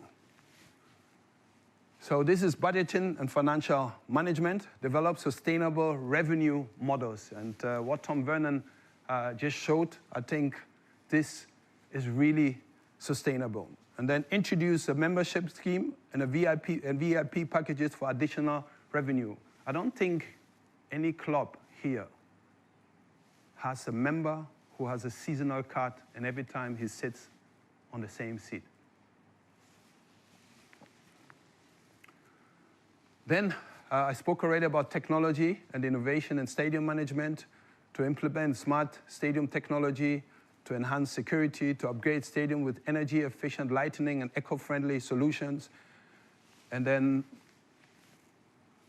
So this is budgeting and financial management, develop sustainable revenue models. And what Tom Vernon just showed, I think this is really sustainable. And then introduce a membership scheme and VIP packages for additional revenue. I don't think any club here has a member who has a seasonal card and every time he sits on the same seat. Then I spoke already about technology and innovation in stadium management, to implement smart stadium technology, to enhance security, to upgrade stadium with energy-efficient lighting and eco-friendly solutions. And then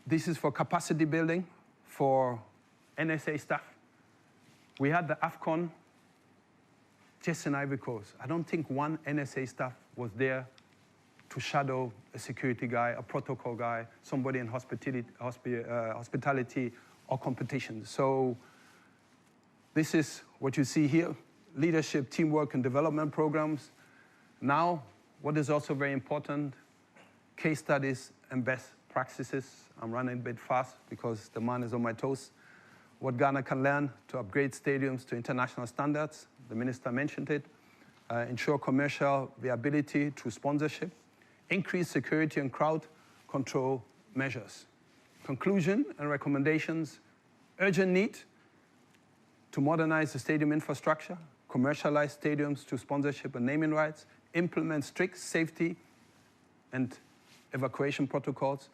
this is for capacity building for NSA staff. We had the AFCON just in Ivory Coast. I don't think one NSA staff was there to shadow a security guy, a protocol guy, somebody in hospitality or competition. So this is what you see here, leadership, teamwork, and development programs. Now, what is also very important, case studies and best practices. I'm running a bit fast because the man is on my toes. What Ghana can learn to upgrade stadiums to international standards. The minister mentioned it. Ensure commercial viability through sponsorship. Increase security and crowd control measures. Conclusion and recommendations. Urgent need to modernize the stadium infrastructure, commercialize stadiums through sponsorship and naming rights, implement strict safety and evacuation protocols,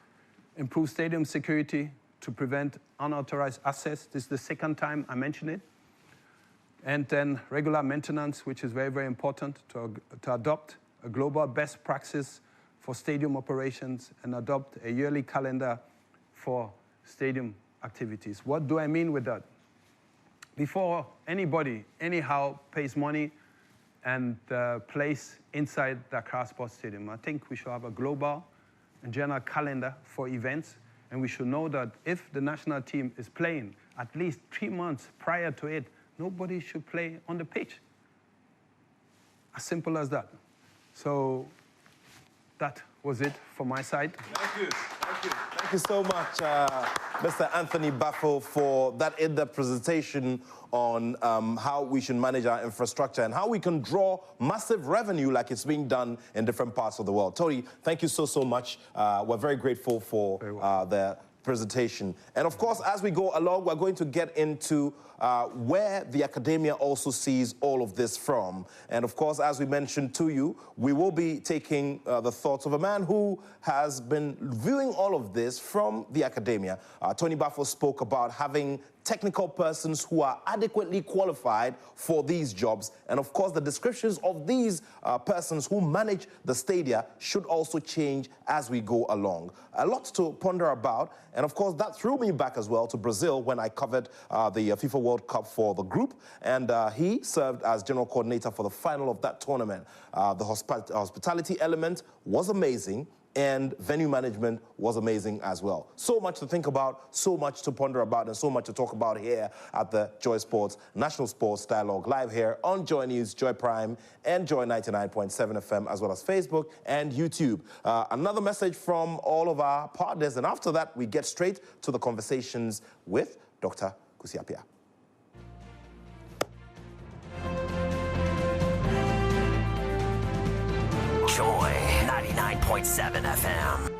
improve stadium security to prevent unauthorized access. This is the second time I mention it. And then regular maintenance, which is very, very important, to adopt a global best practice for stadium operations and adopt a yearly calendar for stadium activities. What do I mean with that? Before anybody, anyhow, pays money and plays inside the Accra Sports Stadium, I think we should have a global and general calendar for events, and we should know that if the national team is playing at least 3 months prior to it, nobody should play on the pitch. As simple as that. So that was it from my side. Thank you. Thank you. Thank you so much, Mr. Anthony Baffo, for that in-depth presentation on how we should manage our infrastructure and how we can draw massive revenue like it's being done in different parts of the world. Tony, thank you so, so much. We're very grateful for the presentation. And of course, as we go along, we're going to get into where the academia also sees all of this from. And of course, as we mentioned to you, we will be taking the thoughts of a man who has been viewing all of this from the academia. Tony Baffo spoke about having technical persons who are adequately qualified for these jobs. And of course, the descriptions of these persons who manage the stadia should also change as we go along. A lot to ponder about. And of course, that threw me back as well to Brazil when I covered the FIFA World Cup for the group. And he served as general coordinator for the final of that tournament. The hospitality element was amazing. And venue management was amazing as well. So much to think about, so much to ponder about, and so much to talk about here at the Joy Sports National Sports Dialogue, live here on Joy News, Joy Prime, and Joy 99.7 FM, as well as Facebook and YouTube. Another message from all of our partners, and after that, we get straight to the conversations with Dr. Kusiapia. Joy 99.7 FM.